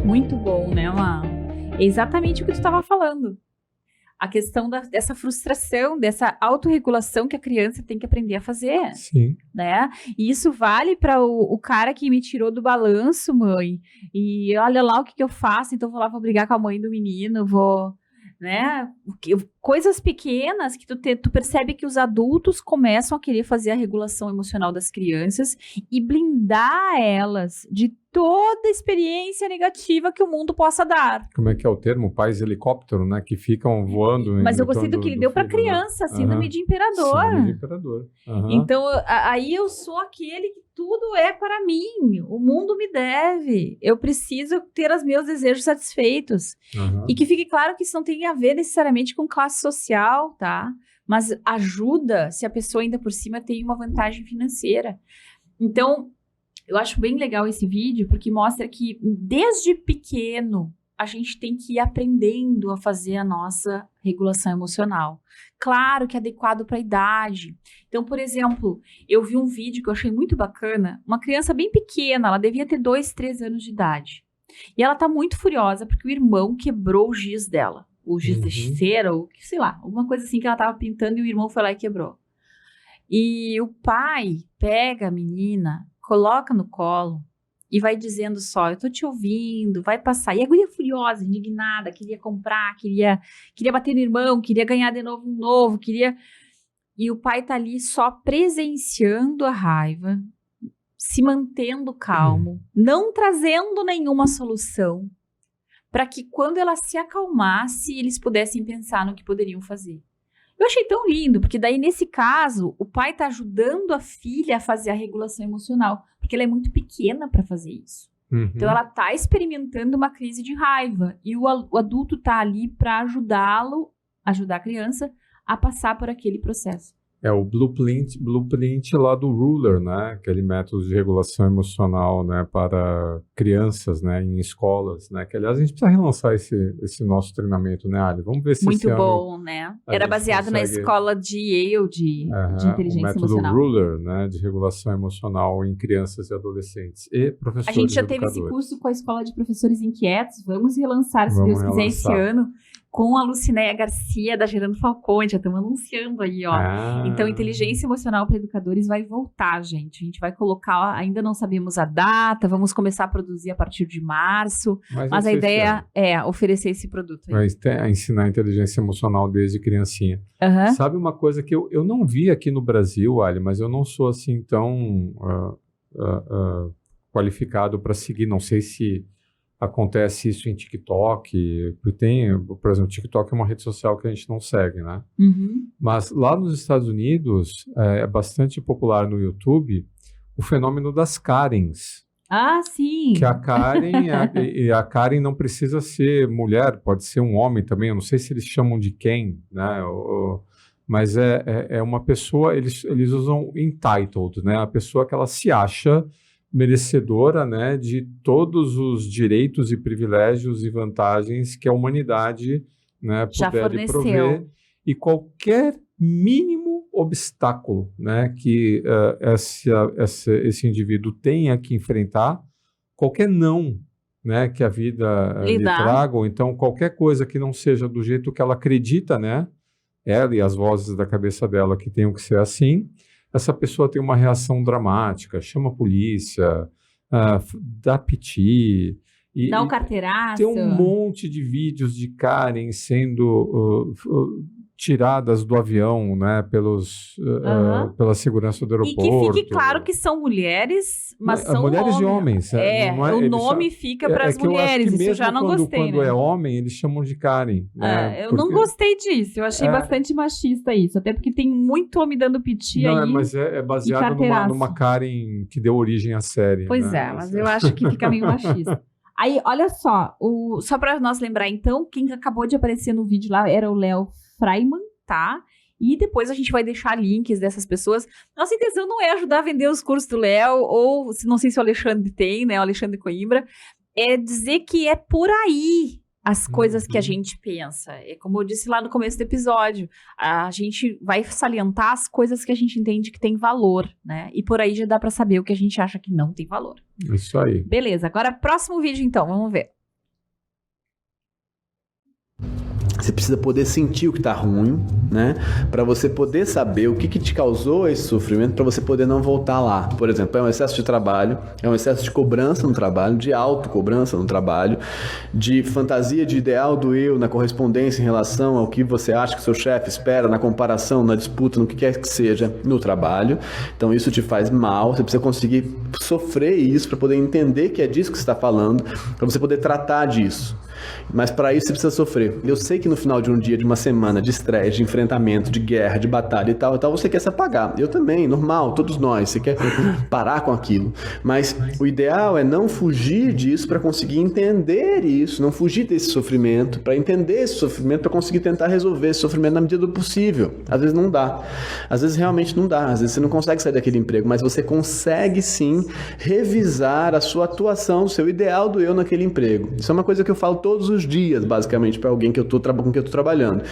[SPEAKER 1] Muito bom, né, Má? É exatamente o que tu estava falando. A questão dessa frustração, dessa autorregulação que a criança tem que aprender a fazer.
[SPEAKER 2] Sim.
[SPEAKER 1] Né? E isso vale para o cara que me tirou do balanço, mãe. E olha lá o que eu faço, então vou lá, vou brigar com a mãe do menino, vou... Né? Coisas pequenas que tu percebe que os adultos começam a querer fazer a regulação emocional das crianças e blindar elas de toda experiência negativa que o mundo possa dar.
[SPEAKER 2] Como é que é o termo? Pais helicóptero, né? Que ficam voando.
[SPEAKER 1] Mas eu gostei do que ele deu para criança, né? Síndrome de imperador.
[SPEAKER 2] Síndrome de imperador.
[SPEAKER 1] Então, aí eu sou aquele que tudo é para mim. O mundo me deve. Eu preciso ter os meus desejos satisfeitos. E que fique claro que isso não tem a ver necessariamente com classe social, tá? Mas ajuda se a pessoa ainda por cima tem uma vantagem financeira. Então, eu acho bem legal esse vídeo, porque mostra que desde pequeno a gente tem que ir aprendendo a fazer a nossa regulação emocional. Claro que é adequado para a idade. Então, por exemplo, eu vi um vídeo que eu achei muito bacana, uma criança bem pequena, ela devia ter 2, 3 anos de idade. E ela tá muito furiosa porque o irmão quebrou o giz dela. O giz de cera, ou sei lá, alguma coisa assim que ela tava pintando e o irmão foi lá e quebrou. E o pai pega a menina, coloca no colo e vai dizendo só, eu tô te ouvindo, vai passar. E a guria furiosa, indignada, queria comprar, queria bater no irmão, queria ganhar de novo um novo, queria... E o pai tá ali só presenciando a raiva, se mantendo calmo, não trazendo nenhuma solução, para que quando ela se acalmasse, eles pudessem pensar no que poderiam fazer. Eu achei tão lindo, porque daí, nesse caso, o pai está ajudando a filha a fazer a regulação emocional, porque ela é muito pequena para fazer isso. Então, ela está experimentando uma crise de raiva, e o adulto está ali para ajudar a criança a passar por aquele processo.
[SPEAKER 2] É o blueprint lá do Ruler, né? Aquele método de regulação emocional, né? Para crianças, né? Em escolas, né? Que, aliás, a gente precisa relançar esse nosso treinamento, né, Ali? Vamos ver se
[SPEAKER 1] muito bom, né? Era baseado na escola de Yale de inteligência emocional.
[SPEAKER 2] O método Ruler, né? De regulação emocional em crianças e adolescentes. E professores
[SPEAKER 1] A gente já teve esse curso com a Escola de Professores Inquietos. Vamos relançar, se Deus quiser, esse ano. com a Lucinéia Garcia, da Gerando Falcone, já estamos anunciando aí, ó. Então, inteligência emocional para educadores vai voltar, gente. A gente vai colocar, ainda não sabemos a data, vamos começar a produzir a partir de março, mas a ideia é oferecer esse produto aí.
[SPEAKER 2] Vai ensinar inteligência emocional desde criancinha. Sabe uma coisa que eu não vi aqui no Brasil, Ali, mas eu não sou assim tão qualificado para seguir, não sei se acontece isso em TikTok, por exemplo, TikTok é uma rede social que a gente não segue, né? Mas lá nos Estados Unidos é bastante popular no YouTube o fenômeno das Karens.
[SPEAKER 1] Ah, sim!
[SPEAKER 2] Que a Karen, a Karen não precisa ser mulher, pode ser um homem também, eu não sei se eles chamam de quem, né? Mas é uma pessoa, eles usam entitled, né? A pessoa que ela se acha merecedora, né, de todos os direitos e privilégios e vantagens que a humanidade, né, puder lhe prover, e qualquer mínimo obstáculo, né, que esse indivíduo tenha que enfrentar, qualquer não, né, que a vida lhe traga, ou então qualquer coisa que não seja do jeito que ela acredita, né, ela e as vozes da cabeça dela que tenham que ser assim, essa pessoa tem uma reação dramática, chama a polícia, dá piti.
[SPEAKER 1] Dá um carteiraço.
[SPEAKER 2] Tem um monte de vídeos de Karen sendo tiradas do avião, né, pela segurança do aeroporto.
[SPEAKER 1] E que fique claro que são mulheres, mas são
[SPEAKER 2] mulheres
[SPEAKER 1] homens.
[SPEAKER 2] E homens.
[SPEAKER 1] O nome fica para as mulheres, isso eu já não gostei.
[SPEAKER 2] Quando é homem, eles chamam de Karen. Né,
[SPEAKER 1] eu não gostei disso, eu achei bastante machista isso, até porque tem muito homem dando piti aí.
[SPEAKER 2] Mas é baseado numa Karen que deu origem à série.
[SPEAKER 1] Pois
[SPEAKER 2] né?
[SPEAKER 1] mas eu acho que fica meio machista. Aí, olha só, só para nós lembrar então, quem acabou de aparecer no vídeo lá era o Léo Freiman, tá? E depois a gente vai deixar links dessas pessoas. Nossa intenção não é ajudar a vender os cursos do Léo, ou não sei se o Alexandre tem, né? O Alexandre Coimbra. É dizer que é por aí as coisas que a gente pensa. É como eu disse lá no começo do episódio. A gente vai salientar as coisas que a gente entende que tem valor, né? E por aí já dá pra saber o que a gente acha que não tem valor.
[SPEAKER 2] Isso aí.
[SPEAKER 1] Beleza, agora próximo vídeo então, vamos ver.
[SPEAKER 5] Você precisa poder sentir o que está ruim, né? Para você poder saber o que te causou esse sofrimento, para você poder não voltar lá. Por exemplo, é um excesso de trabalho, é um excesso de cobrança no trabalho, de autocobrança no trabalho, de fantasia de ideal do eu na correspondência em relação ao que você acha que seu chefe espera, na comparação, na disputa, no que quer que seja no trabalho. Então isso te faz mal, você precisa conseguir sofrer isso para poder entender que é disso que você está falando, para você poder tratar disso. Mas para isso você precisa sofrer. Eu sei que no final de um dia, de uma semana de estresse, de enfrentamento, de guerra, de batalha e tal, você quer se apagar. Eu também, normal, todos nós. Você quer parar com aquilo. Mas o ideal é não fugir disso para conseguir entender isso, não fugir desse sofrimento, para entender esse sofrimento, para conseguir tentar resolver esse sofrimento na medida do possível. Às vezes não dá. Às vezes realmente não dá. Às vezes você não consegue sair daquele emprego, mas você consegue sim revisar a sua atuação, o seu ideal do eu naquele emprego. Isso é uma coisa que eu falo todos os dias, basicamente, para alguém com quem eu tô trabalhando.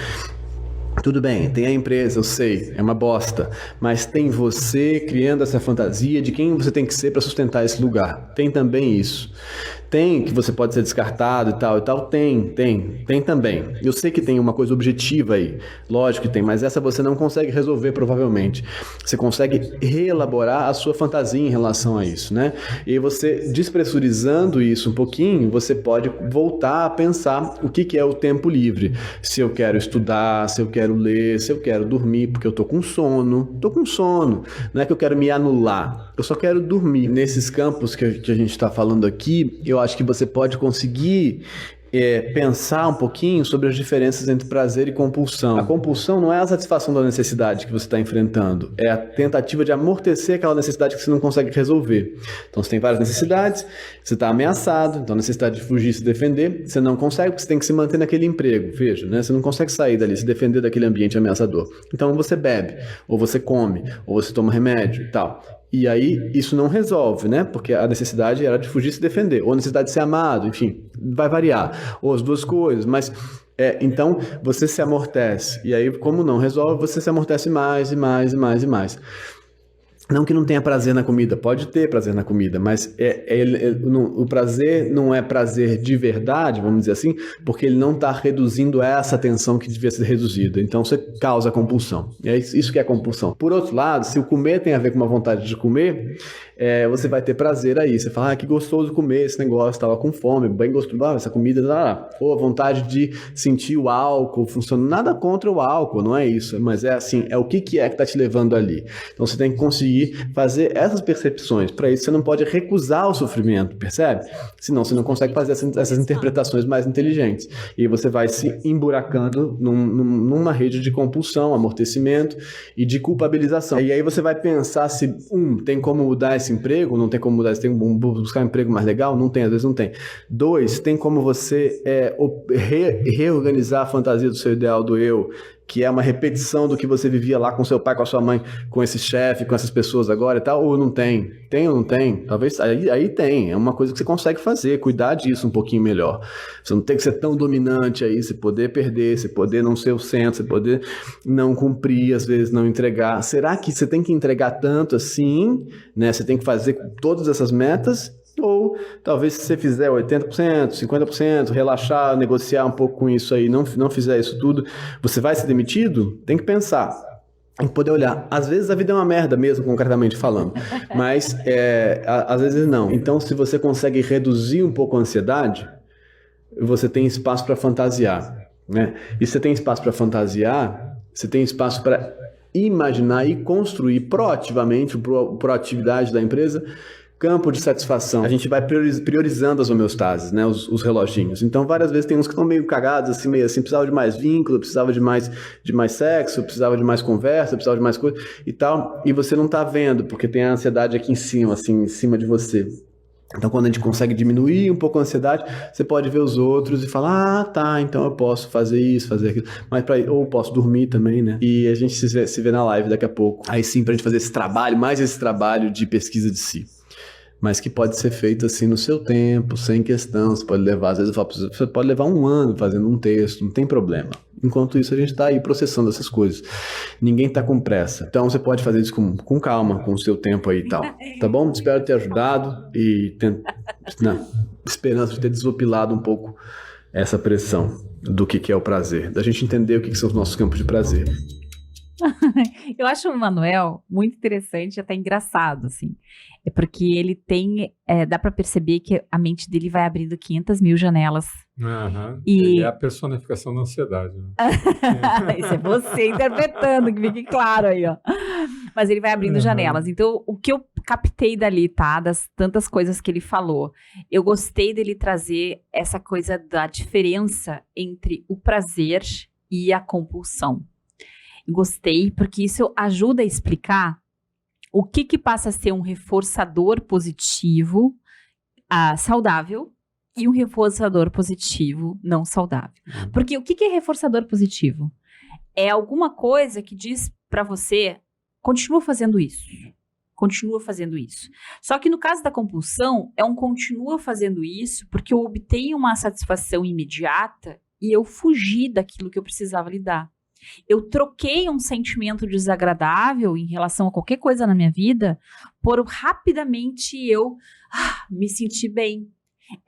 [SPEAKER 5] Tudo bem, tem a empresa, eu sei, é uma bosta, mas tem você criando essa fantasia de quem você tem que ser para sustentar esse lugar. Tem também isso. Tem que você pode ser descartado e tal, tem também. Eu sei que tem uma coisa objetiva aí, lógico que tem, mas essa você não consegue resolver provavelmente. Você consegue reelaborar a sua fantasia em relação a isso, né? E você despressurizando isso um pouquinho, você pode voltar a pensar o que é o tempo livre. Se eu quero estudar, se eu quero ler, se eu quero dormir, porque eu tô com sono. Não é que eu quero me anular, eu só quero dormir. Nesses campos que a gente está falando aqui, eu acho que você pode conseguir pensar um pouquinho sobre as diferenças entre prazer e compulsão. A compulsão não é a satisfação da necessidade que você está enfrentando, é a tentativa de amortecer aquela necessidade que você não consegue resolver. Então você tem várias necessidades, você está ameaçado, então a necessidade de fugir e se defender, você não consegue porque você tem que se manter naquele emprego, veja, né? Você não consegue sair dali, se defender daquele ambiente ameaçador. Então você bebe, ou você come, ou você toma remédio e tal. E aí isso não resolve, né? Porque a necessidade era de fugir e se defender, ou a necessidade de ser amado, enfim, vai variar, ou as duas coisas, mas então você se amortece, e aí como não resolve, você se amortece mais e mais e mais e mais. Não que não tenha prazer na comida, pode ter prazer na comida, mas o prazer não é prazer de verdade, vamos dizer assim, porque ele não está reduzindo essa tensão que devia ser reduzida. Então você causa compulsão. É isso que é compulsão. Por outro lado, se o comer tem a ver com uma vontade de comer, você vai ter prazer aí. Você fala, que gostoso comer esse negócio, estava com fome, bem gostoso, essa comida, ou a vontade de sentir o álcool funcionando. Nada contra o álcool, não é isso, mas é assim, é o que está te levando ali. Então você tem que conseguir fazer essas percepções. Para isso, você não pode recusar o sofrimento, percebe? Senão, você não consegue fazer essas interpretações mais inteligentes. E aí você vai se emburacando numa rede de compulsão, amortecimento e de culpabilização. E aí você vai pensar se, tem como mudar esse emprego? Não tem como mudar, tem como buscar um emprego mais legal? Não tem, às vezes não tem. 2, tem como você reorganizar a fantasia do seu ideal do eu, que é uma repetição do que você vivia lá com seu pai, com a sua mãe, com esse chefe, com essas pessoas agora e tal, ou não tem? Tem ou não tem? Talvez aí tem, é uma coisa que você consegue fazer, cuidar disso um pouquinho melhor. Você não tem que ser tão dominante aí, você poder perder, você poder não ser o centro, você poder não cumprir, às vezes não entregar. Será que você tem que entregar tanto assim, né? Você tem que fazer todas essas metas? Ou talvez se você fizer 80%, 50%, relaxar, negociar um pouco com isso aí, não fizer isso tudo, você vai ser demitido? Tem que pensar, tem que poder olhar. Às vezes a vida é uma merda mesmo, concretamente falando, mas às vezes não. Então, se você consegue reduzir um pouco a ansiedade, você tem espaço para fantasiar, né? E se você tem espaço para fantasiar, você tem espaço para imaginar e construir proativamente, proatividade da empresa, campo de satisfação. A gente vai priorizando as homeostases, né? Os reloginhos. Então, várias vezes tem uns que estão meio cagados, assim, meio assim, precisava de mais vínculo, precisava de mais sexo, precisava de mais conversa, precisava de mais coisa e tal, e você não tá vendo, porque tem a ansiedade aqui em cima, assim, em cima de você. Então, quando a gente consegue diminuir um pouco a ansiedade, você pode ver os outros e falar, tá, então eu posso fazer isso, fazer aquilo, ou posso dormir também, né? E a gente se vê na live daqui a pouco. Aí sim, pra gente fazer esse trabalho, mais esse trabalho de pesquisa de si. Mas que pode ser feito assim no seu tempo, sem questão. Você pode levar, às vezes eu falo, você pode levar 1 ano fazendo um texto, não tem problema. Enquanto isso, a gente está aí processando essas coisas. Ninguém está com pressa. Então, você pode fazer isso com calma, com o seu tempo aí e tal. Tá bom? Espero ter ajudado e esperança de ter desopilado um pouco essa pressão do que é o prazer. Da gente entender o que são os nossos campos de prazer.
[SPEAKER 1] Eu acho o Manuel muito interessante e até engraçado, assim. É porque ele tem... dá pra perceber que a mente dele vai abrindo 500 mil janelas.
[SPEAKER 2] Uhum.
[SPEAKER 1] E...
[SPEAKER 2] Ele é a personificação da ansiedade. Né?
[SPEAKER 1] Isso é você interpretando, que fique claro aí, ó. Mas ele vai abrindo janelas. Então, o que eu captei dali, tá? Das tantas coisas que ele falou. Eu gostei dele trazer essa coisa da diferença entre o prazer e a compulsão. Gostei, porque isso ajuda a explicar o que passa a ser um reforçador positivo saudável e um reforçador positivo não saudável. Porque o que é reforçador positivo? É alguma coisa que diz para você, continua fazendo isso. Continua fazendo isso. Só que no caso da compulsão, continua fazendo isso porque eu obtenho uma satisfação imediata e eu fugi daquilo que eu precisava lidar. Eu troquei um sentimento desagradável em relação a qualquer coisa na minha vida por rapidamente eu me sentir bem.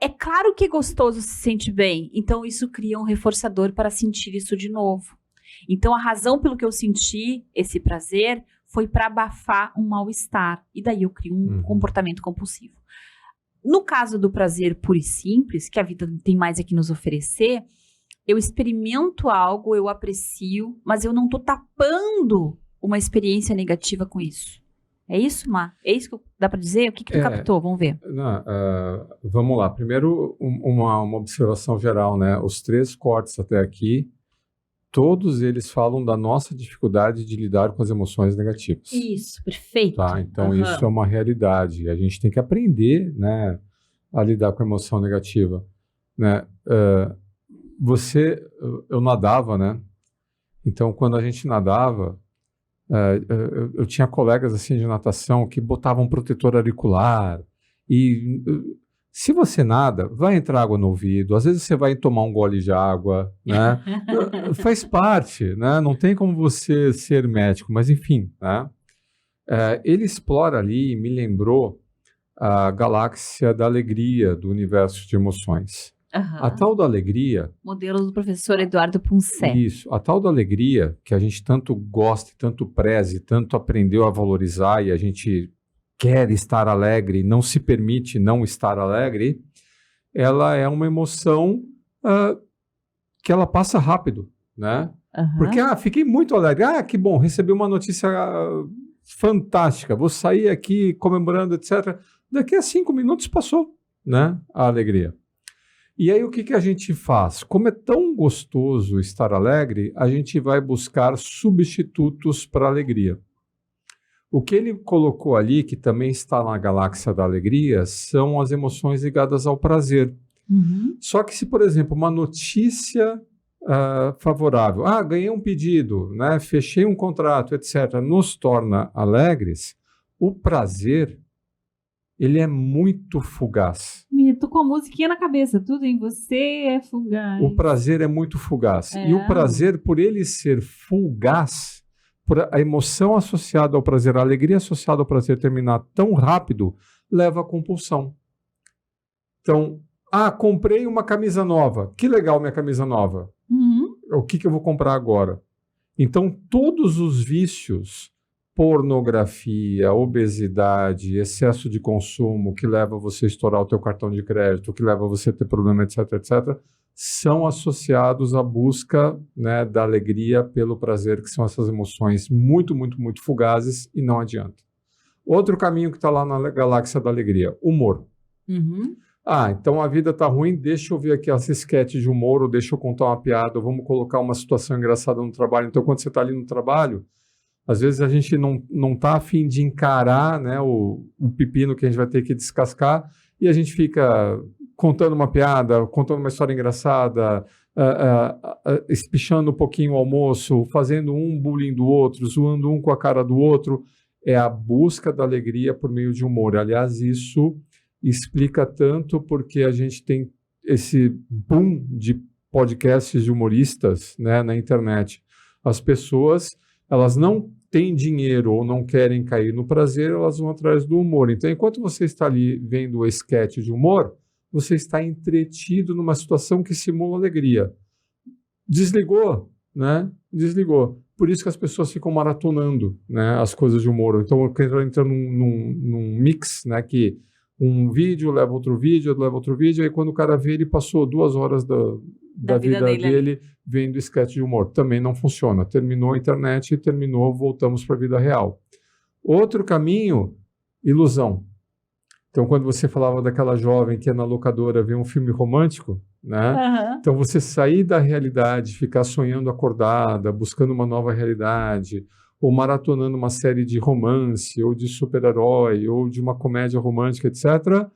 [SPEAKER 1] É claro que é gostoso se sentir bem, então isso cria um reforçador para sentir isso de novo. Então a razão pelo que eu senti esse prazer foi para abafar um mal-estar e daí eu crio um comportamento compulsivo. No caso do prazer puro e simples, que a vida tem mais a que nos oferecer, eu experimento algo, eu aprecio, mas eu não tô tapando uma experiência negativa com isso. É isso, Má? É isso que dá para dizer? O que tu captou? Vamos ver.
[SPEAKER 2] Não, vamos lá. Primeiro, uma observação geral, né? Os 3 cortes até aqui, todos eles falam da nossa dificuldade de lidar com as emoções negativas.
[SPEAKER 1] Isso, perfeito.
[SPEAKER 2] Tá? Então, isso é uma realidade. A gente tem que aprender, né, a lidar com a emoção negativa. Né? Eu nadava, né? Então, quando a gente nadava, eu tinha colegas assim de natação que botavam protetor auricular e se você nada, vai entrar água no ouvido, às vezes você vai tomar um gole de água, né? Faz parte, né? Não tem como você ser médico, mas enfim, né? Ele explora ali, me lembrou a galáxia da alegria do universo de emoções. A tal da alegria...
[SPEAKER 1] Modelo do professor Eduardo Punset.
[SPEAKER 2] Isso. A tal da alegria, que a gente tanto gosta, tanto preze, tanto aprendeu a valorizar e a gente quer estar alegre, não se permite não estar alegre, ela é uma emoção que ela passa rápido, né? Porque, fiquei muito alegre. Que bom, recebi uma notícia fantástica. Vou sair aqui comemorando, etc. Daqui a 5 minutos passou, né? A alegria. E aí o que a gente faz? Como é tão gostoso estar alegre, a gente vai buscar substitutos para a alegria. O que ele colocou ali, que também está na galáxia da alegria, são as emoções ligadas ao prazer. Só que se, por exemplo, uma notícia favorável, ganhei um pedido, né, fechei um contrato, etc., nos torna alegres, o prazer, ele é muito fugaz.
[SPEAKER 1] Tô com a musiquinha na cabeça, tudo em você é fugaz.
[SPEAKER 2] O prazer é muito fugaz. E o prazer, por ele ser fugaz, por a emoção associada ao prazer, a alegria associada ao prazer terminar tão rápido, leva à compulsão. Então, comprei uma camisa nova. Que legal minha camisa nova. O que eu vou comprar agora? Então, todos os vícios, pornografia, obesidade, excesso de consumo, que leva você a estourar o teu cartão de crédito, que leva você a ter problema, etc., etc., são associados à busca, né, da alegria pelo prazer, que são essas emoções muito, muito, muito fugazes e não adianta. Outro caminho que está lá na galáxia da alegria, humor. Então a vida está ruim, deixa eu ver aqui essa sketch de humor, ou deixa eu contar uma piada, ou vamos colocar uma situação engraçada no trabalho. Então quando você está ali no trabalho, às vezes a gente não está a fim de encarar, né, o pepino que a gente vai ter que descascar, e a gente fica contando uma piada, contando uma história engraçada, espichando um pouquinho o almoço, fazendo um bullying do outro, zoando um com a cara do outro. É a busca da alegria por meio de humor. Aliás, isso explica tanto porque a gente tem esse boom de podcasts de humoristas, né, na internet. As pessoas, elas não têm dinheiro ou não querem cair no prazer, elas vão atrás do humor. Então, enquanto você está ali vendo o sketch de humor, você está entretido numa situação que simula alegria. Desligou, né? Desligou. Por isso que as pessoas ficam maratonando, né, as coisas de humor. Então, entra num mix, né, que um vídeo leva outro vídeo, aí quando o cara vê, ele passou 2 horas da vida dele vendo sketch de humor. Também não funciona. Terminou a internet, voltamos para a vida real. Outro caminho, ilusão. Então, quando você falava daquela jovem que ia na locadora ver um filme romântico, né? Então, você sair da realidade, ficar sonhando acordada, buscando uma nova realidade, ou maratonando uma série de romance, ou de super-herói, ou de uma comédia romântica, etc.,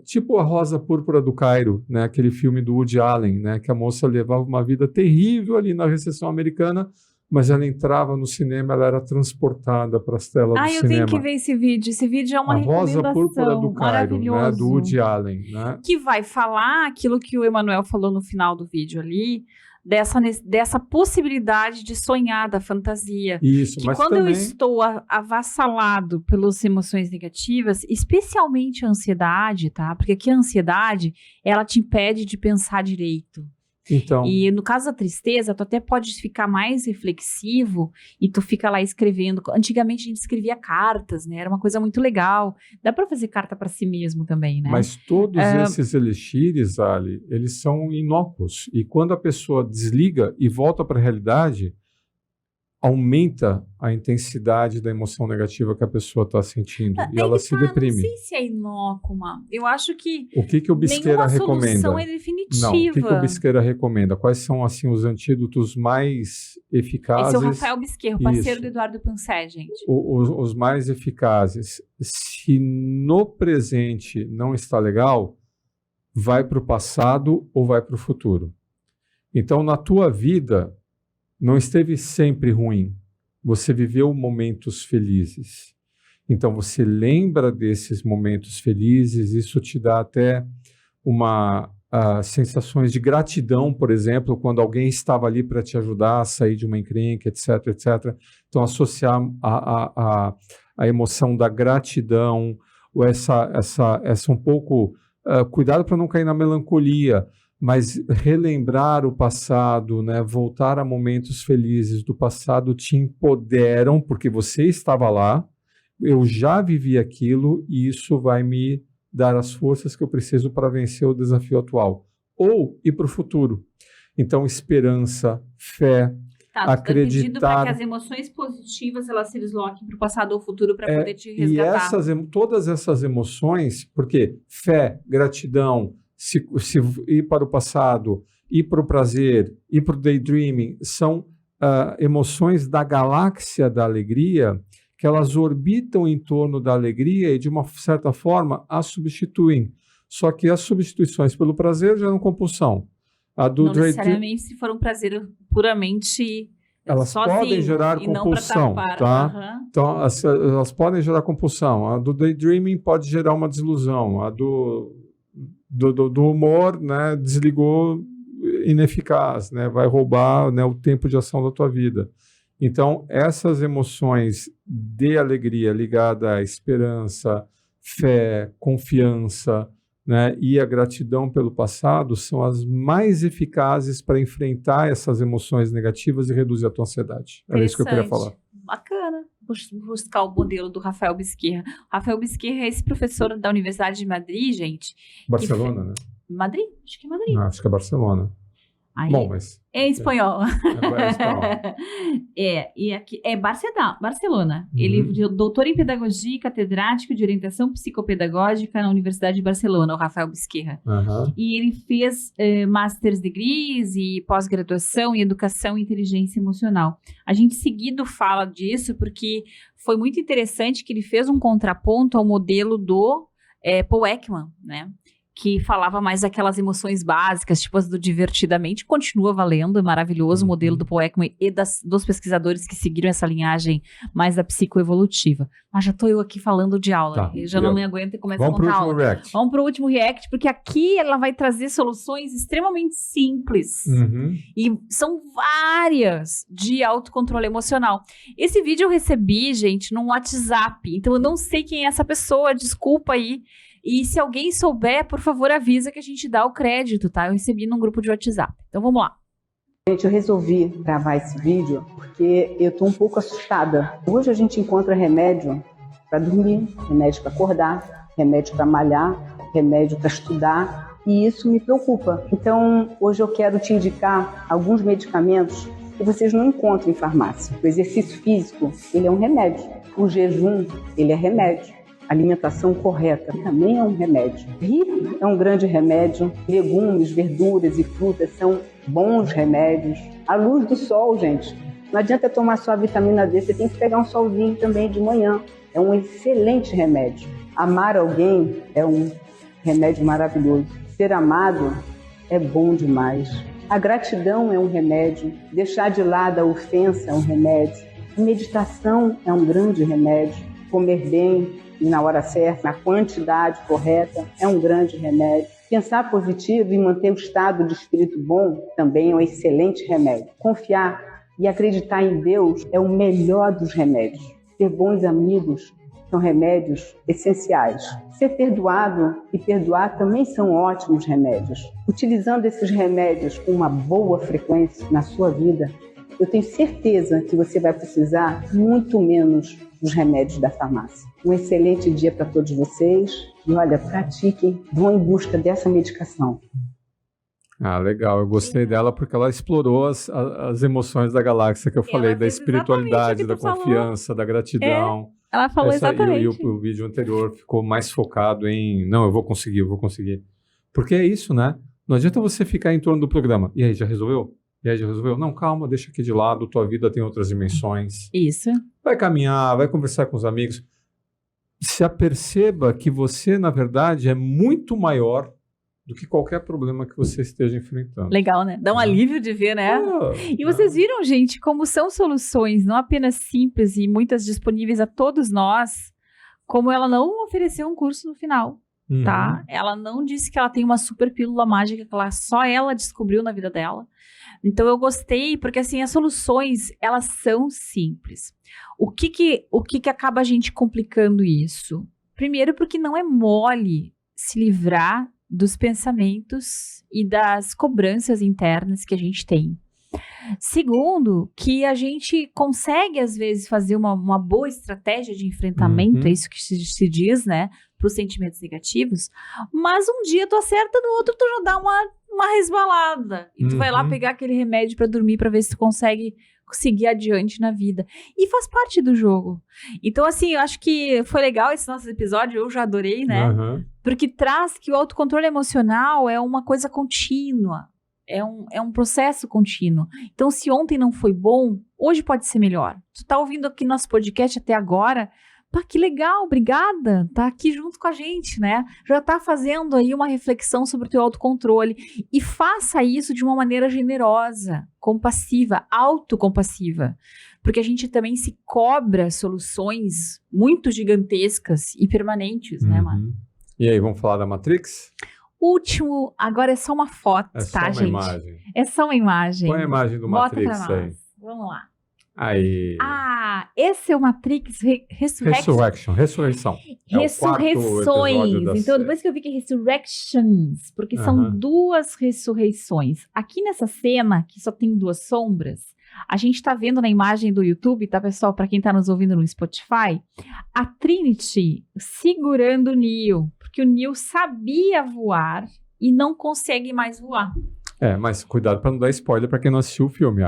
[SPEAKER 2] tipo A Rosa Púrpura do Cairo, né? Aquele filme do Woody Allen, né? Que a moça levava uma vida terrível ali na recessão americana, mas ela entrava no cinema, ela era transportada para as telas do cinema.
[SPEAKER 1] Eu tenho que ver esse vídeo. Esse vídeo é uma recomendação.
[SPEAKER 2] A Rosa Púrpura do Cairo, né, do Woody Allen. Né?
[SPEAKER 1] Que vai falar aquilo que o Emanuel falou no final do vídeo ali, dessa possibilidade de sonhar, da fantasia.
[SPEAKER 2] Isso,
[SPEAKER 1] que
[SPEAKER 2] mas
[SPEAKER 1] quando
[SPEAKER 2] também...
[SPEAKER 1] eu estou avassalado pelas emoções negativas, especialmente a ansiedade, tá? Porque aqui a ansiedade, ela te impede de pensar direito.
[SPEAKER 2] Então,
[SPEAKER 1] e no caso da tristeza, tu até pode ficar mais reflexivo e tu fica lá escrevendo. Antigamente a gente escrevia cartas, né? Era uma coisa muito legal. Dá para fazer carta para si mesmo também, né?
[SPEAKER 2] Mas todos esses elixires, Ali, eles são inócuos. E quando a pessoa desliga e volta para a realidade, aumenta a intensidade da emoção negativa que a pessoa está sentindo. E ela se deprime.
[SPEAKER 1] Não sei se é inócua. Eu acho que
[SPEAKER 2] o que o Bisqueira recomenda?
[SPEAKER 1] Nenhuma solução é definitiva.
[SPEAKER 2] Não, o que o Bisqueira recomenda? Quais são, assim, os antídotos mais eficazes?
[SPEAKER 1] Esse é o Rafael Bisqueira, parceiro do Eduardo Punset, gente.
[SPEAKER 2] Os mais eficazes. Se no presente não está legal, vai para o passado ou vai para o futuro. Então, na tua vida, não esteve sempre ruim. Você viveu momentos felizes. Então, você lembra desses momentos felizes, isso te dá até uma sensações de gratidão, por exemplo, quando alguém estava ali para te ajudar a sair de uma encrenca, etc, etc. Então, associar a emoção da gratidão, ou essa um pouco... cuidado para não cair na melancolia, mas relembrar o passado, né, voltar a momentos felizes do passado te empoderam, porque você estava lá, eu já vivi aquilo e isso vai me dar as forças que eu preciso para vencer o desafio atual. Ou ir para o futuro. Então, esperança, fé, acreditar... pedindo para
[SPEAKER 1] que as emoções positivas elas se desloquem para o passado ou futuro para poder te resgatar.
[SPEAKER 2] E todas essas emoções, porque fé, gratidão, se ir para o passado, ir para o prazer, ir para o daydreaming, são emoções da galáxia da alegria, que elas orbitam em torno da alegria e, de uma certa forma, a substituem. Só que as substituições pelo prazer geram compulsão.
[SPEAKER 1] Não necessariamente se for um prazer puramente
[SPEAKER 2] elas
[SPEAKER 1] sozinho,
[SPEAKER 2] podem gerar compulsão, tá? Uhum. Então, elas podem gerar compulsão. A do daydreaming pode gerar uma desilusão. A do humor, né, desligou, ineficaz, né, vai roubar, né, o tempo de ação da tua vida. Então, essas emoções de alegria ligada à esperança, fé, confiança, né, e a gratidão pelo passado são as mais eficazes para enfrentar essas emoções negativas e reduzir a tua ansiedade. Era isso que eu queria falar.
[SPEAKER 1] Bacana. Buscar o modelo do Rafael Bisquerra. Rafael Bisquerra é esse professor da Universidade de Madrid, gente.
[SPEAKER 2] Barcelona, né?
[SPEAKER 1] Madrid? Acho que é Madrid.
[SPEAKER 2] Acho que é Barcelona.
[SPEAKER 1] Aí,
[SPEAKER 2] bom, mas...
[SPEAKER 1] É espanhol.
[SPEAKER 2] É espanhol.
[SPEAKER 1] E aqui é Barcelona. Uhum. Ele é doutor em pedagogia e catedrático de orientação psicopedagógica na Universidade de Barcelona, o Rafael Bisquerra.
[SPEAKER 2] Uhum.
[SPEAKER 1] E ele fez Master's Degrees e pós-graduação em Educação e Inteligência Emocional. A gente seguido fala disso porque foi muito interessante que ele fez um contraponto ao modelo do Paul Ekman, né? Que falava mais daquelas emoções básicas, tipo as do divertidamente, continua valendo, é maravilhoso o modelo do Paul Ekman e dos pesquisadores que seguiram essa linhagem mais da psicoevolutiva. Mas já estou eu aqui falando de aula,
[SPEAKER 2] tá,
[SPEAKER 1] eu já não me aguento e começo a contar aula. Vamos para o último react, porque aqui ela vai trazer soluções extremamente simples.
[SPEAKER 2] Uhum.
[SPEAKER 1] E são várias de autocontrole emocional. Esse vídeo eu recebi, gente, num WhatsApp, então eu não sei quem é essa pessoa, desculpa aí. E se alguém souber, por favor, avisa que a gente dá o crédito, tá? Eu recebi num grupo de WhatsApp. Então, vamos lá.
[SPEAKER 6] Gente, eu resolvi gravar esse vídeo porque eu tô um pouco assustada. Hoje a gente encontra remédio para dormir, remédio para acordar, remédio para malhar, remédio para estudar. E isso me preocupa. Então, hoje eu quero te indicar alguns medicamentos que vocês não encontram em farmácia. O exercício físico, ele é um remédio. O jejum, ele é remédio. Alimentação correta também é um remédio. Rir é um grande remédio. Legumes, verduras e frutas são bons remédios. A luz do sol, gente. Não adianta tomar só a vitamina D, você tem que pegar um solzinho também de manhã. É um excelente remédio. Amar alguém é um remédio maravilhoso. Ser amado é bom demais. A gratidão é um remédio. Deixar de lado a ofensa é um remédio. A meditação é um grande remédio. Comer bem e na hora certa, na quantidade correta, é um grande remédio. Pensar positivo e manter o estado de espírito bom também é um excelente remédio. Confiar e acreditar em Deus é o melhor dos remédios. Ter bons amigos são remédios essenciais. Ser perdoado e perdoar também são ótimos remédios. Utilizando esses remédios com uma boa frequência na sua vida, eu tenho certeza que você vai precisar muito menos dos remédios da farmácia. Um excelente dia para todos vocês e olha, pratiquem, vão em busca dessa medicação.
[SPEAKER 2] Ah, legal. Eu gostei dela porque ela explorou as emoções da galáxia que eu falei, da espiritualidade, da confiança, da gratidão.
[SPEAKER 1] Ela falou exatamente.
[SPEAKER 2] E o vídeo anterior ficou mais focado em, não, eu vou conseguir. Porque é isso, né? Não adianta você ficar em torno do programa. E aí, já resolveu? Não, calma, deixa aqui de lado, tua vida tem outras dimensões.
[SPEAKER 1] Isso.
[SPEAKER 2] Vai caminhar, vai conversar com os amigos. Se aperceba que você, na verdade, é muito maior do que qualquer problema que você esteja enfrentando.
[SPEAKER 1] Legal, né? Dá um alívio de ver, né? E vocês viram, gente, como são soluções não apenas simples e muitas disponíveis a todos nós, como ela não ofereceu um curso no final. tá? Ela não disse que ela tem uma super pílula mágica que só ela descobriu na vida dela. Então eu gostei, porque assim, as soluções, elas são simples. O que acaba a gente complicando isso? Primeiro, porque não é mole se livrar dos pensamentos e das cobranças internas que a gente tem. Segundo, que a gente consegue, às vezes, fazer uma boa estratégia de enfrentamento, é isso que se diz, né, para os sentimentos negativos, mas um dia tu acerta, no outro tu já dá uma resbalada, e tu vai lá pegar aquele remédio para dormir, para ver se tu consegue seguir adiante na vida. E faz parte do jogo. Então, assim, eu acho que foi legal esse nosso episódio, eu já adorei, né, porque traz que o autocontrole emocional é uma coisa contínua. É um processo contínuo. Então, se ontem não foi bom, hoje pode ser melhor. Tu tá ouvindo aqui nosso podcast até agora? Pá, que legal, obrigada. Tá aqui junto com a gente, né? Já tá fazendo aí uma reflexão sobre o teu autocontrole. E faça isso de uma maneira generosa, compassiva, autocompassiva. Porque a gente também se cobra soluções muito gigantescas e permanentes, né, mano?
[SPEAKER 2] E aí, vamos falar da Matrix?
[SPEAKER 1] Último, agora é só uma foto, tá, gente?
[SPEAKER 2] Imagem.
[SPEAKER 1] É só uma imagem.
[SPEAKER 2] Põe a imagem do
[SPEAKER 1] Bota
[SPEAKER 2] Matrix
[SPEAKER 1] pra nós.
[SPEAKER 2] aí.
[SPEAKER 1] Vamos lá.
[SPEAKER 2] Aí.
[SPEAKER 1] Ah, esse é o Matrix Ressurrection.
[SPEAKER 2] Ressurreição.
[SPEAKER 1] Ressurreições. Então, depois que eu vi que é Resurrections, porque são duas ressurreições. Aqui nessa cena, que só tem duas sombras, a gente tá vendo na imagem do YouTube, tá, pessoal? Para quem tá nos ouvindo no Spotify, a Trinity segurando o Neo, porque o Neo sabia voar e não consegue mais voar.
[SPEAKER 2] Mas cuidado para não dar spoiler para quem não assistiu o filme.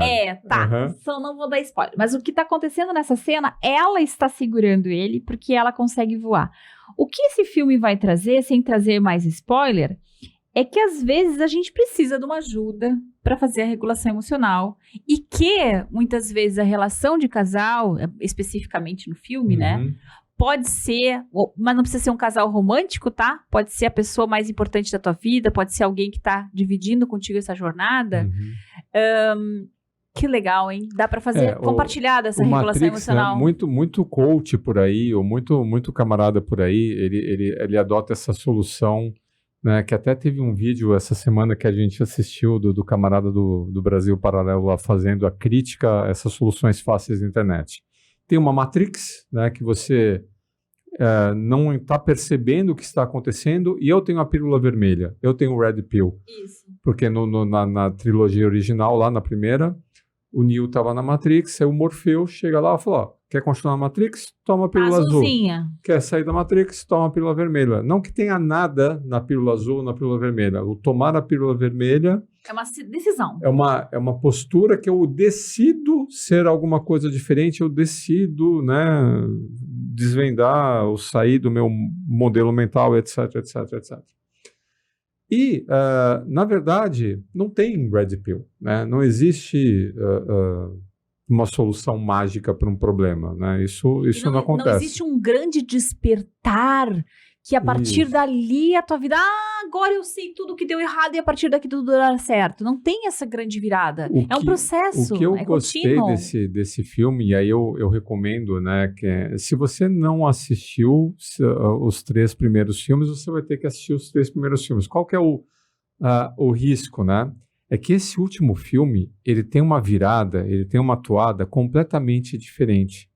[SPEAKER 1] Tá. Só não vou dar spoiler. Mas o que tá acontecendo nessa cena, ela está segurando ele porque ela consegue voar. O que esse filme vai trazer, sem trazer mais spoiler, é que às vezes a gente precisa de uma ajuda para fazer a regulação emocional e que muitas vezes a relação de casal, especificamente no filme, né, pode ser, mas não precisa ser um casal romântico, tá? Pode ser a pessoa mais importante da tua vida, pode ser alguém que tá dividindo contigo essa jornada. Que legal, hein? Dá para fazer compartilhar dessa regulação emocional.
[SPEAKER 2] Né, muito coach por aí, ou muito camarada por aí, ele adota essa solução, né, que até teve um vídeo essa semana que a gente assistiu do camarada do Brasil Paralelo lá fazendo a crítica a essas soluções fáceis da internet. Tem uma Matrix, né, que você não está percebendo o que está acontecendo, e eu tenho a pílula vermelha, eu tenho o Red Pill.
[SPEAKER 1] Isso.
[SPEAKER 2] Porque na trilogia original, lá na primeira, o Neo estava na Matrix, aí o Morpheus chega lá e fala, ó, quer continuar na Matrix? Toma a pílula azul. Quer sair da Matrix? Toma a pílula vermelha. Não que tenha nada na pílula azul ou na pílula vermelha. O tomar a pílula vermelha...
[SPEAKER 1] É uma decisão.
[SPEAKER 2] É uma postura que eu decido ser alguma coisa diferente, eu decido, né, desvendar ou sair do meu modelo mental, etc. E, na verdade, não tem Red Pill, né? Não existe uma solução mágica para um problema, né? Isso não acontece.
[SPEAKER 1] Não existe um grande despertar que a partir dali a tua vida, agora eu sei tudo que deu errado e a partir daqui tudo dará certo. Não tem essa grande virada. É um processo,
[SPEAKER 2] o que eu
[SPEAKER 1] é
[SPEAKER 2] gostei
[SPEAKER 1] contínuo.
[SPEAKER 2] desse filme, e aí eu recomendo, né, que se você não assistiu os 3 primeiros filmes, você vai ter que assistir os 3 primeiros filmes. Qual que é o risco, né? É que esse último filme, ele tem uma virada, ele tem uma atuada completamente diferente.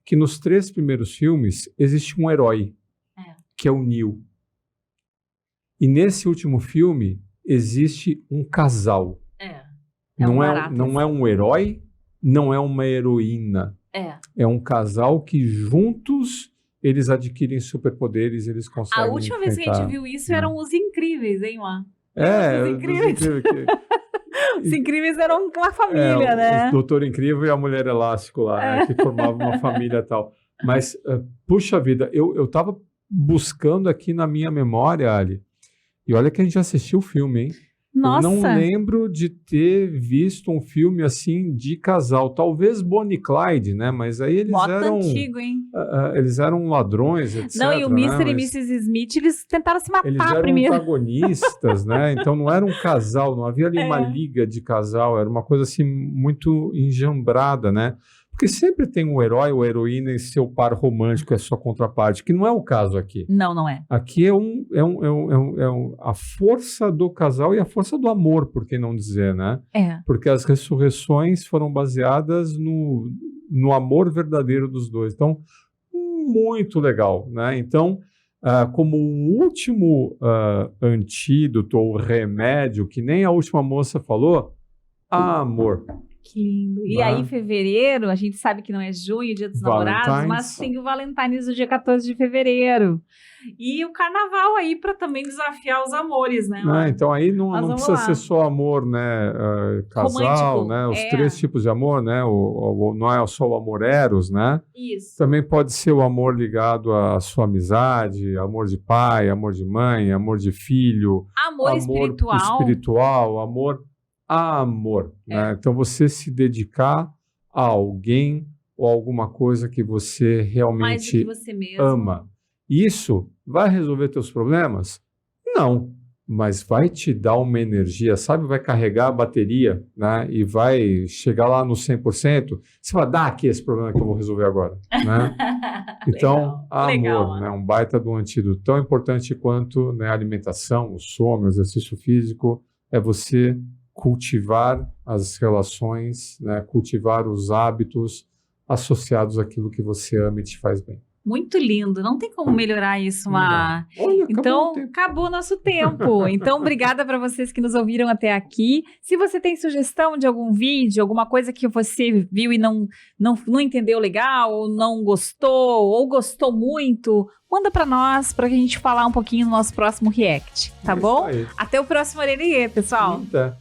[SPEAKER 2] Que nos 3 primeiros filmes, existe um herói, que é o Neo. E nesse último filme, existe um casal. Não é um herói, não é uma heroína. É um casal que juntos eles adquirem superpoderes, eles conseguem
[SPEAKER 1] A última vez que a gente viu isso eram os Incríveis, hein, Juan?
[SPEAKER 2] Os Incríveis.
[SPEAKER 1] Os Incríveis eram uma família, né?
[SPEAKER 2] O Doutor Incrível e a Mulher Elástico lá, né, que formavam uma família e tal. Mas, puxa vida, eu tava buscando aqui na minha memória, Ali, e olha que a gente já assistiu o filme, hein?
[SPEAKER 1] Nossa.
[SPEAKER 2] Eu não lembro de ter visto um filme assim de casal. Talvez Bonnie e Clyde, né? Mas aí eles eram...
[SPEAKER 1] antigo, hein?
[SPEAKER 2] Eles eram ladrões, etc.
[SPEAKER 1] Não, e o Mr. e Mrs. Smith, eles tentaram se matar primeiro.
[SPEAKER 2] Eles eram antagonistas, né? Então não era um casal, não havia ali uma liga de casal. Era uma coisa assim muito enjambrada, né? Porque sempre tem um herói ou heroína e seu par romântico é sua contraparte, que não é o caso aqui.
[SPEAKER 1] Não é.
[SPEAKER 2] Aqui é a força do casal e a força do amor, por que não dizer, né? Porque as ressurreições foram baseadas no amor verdadeiro dos dois. Então, muito legal, né? Então, como um último antídoto ou remédio, que nem a última moça falou, amor.
[SPEAKER 1] Que lindo. E aí, fevereiro, a gente sabe que não é junho, dia dos namorados, mas tem o Valentine's no dia 14 de fevereiro. E o carnaval aí para também desafiar os amores, né?
[SPEAKER 2] Então aí não precisa ser só amor, né? Casal, romântico, né? Os 3 tipos de amor, né? Não é só o amor eros, né?
[SPEAKER 1] Isso.
[SPEAKER 2] Também pode ser o amor ligado à sua amizade, amor de pai, amor de mãe, amor de filho.
[SPEAKER 1] Amor
[SPEAKER 2] espiritual, amor. Né? Então você se dedicar a alguém ou alguma coisa que você realmente
[SPEAKER 1] mais do que você mesmo.
[SPEAKER 2] ama. Isso vai resolver teus problemas? Não, mas vai te dar uma energia, sabe? Vai carregar a bateria, né? E vai chegar lá no 100%. Você vai dar aqui esse problema que eu vou resolver agora, né? Então, amor, né? Um baita do antídoto tão importante quanto, né, a alimentação, o sono, o exercício físico, é você cultivar as relações, né? Cultivar os hábitos associados àquilo que você ama e te faz bem.
[SPEAKER 1] Muito lindo, não tem como melhorar isso, Mar. Então, acabou o nosso tempo. Então, obrigada para vocês que nos ouviram até aqui. Se você tem sugestão de algum vídeo, alguma coisa que você viu e não entendeu legal, ou não gostou, ou gostou muito, manda para nós, para a gente falar um pouquinho no nosso próximo React, tá bom? Até o próximo Orelhê, pessoal.
[SPEAKER 2] Até.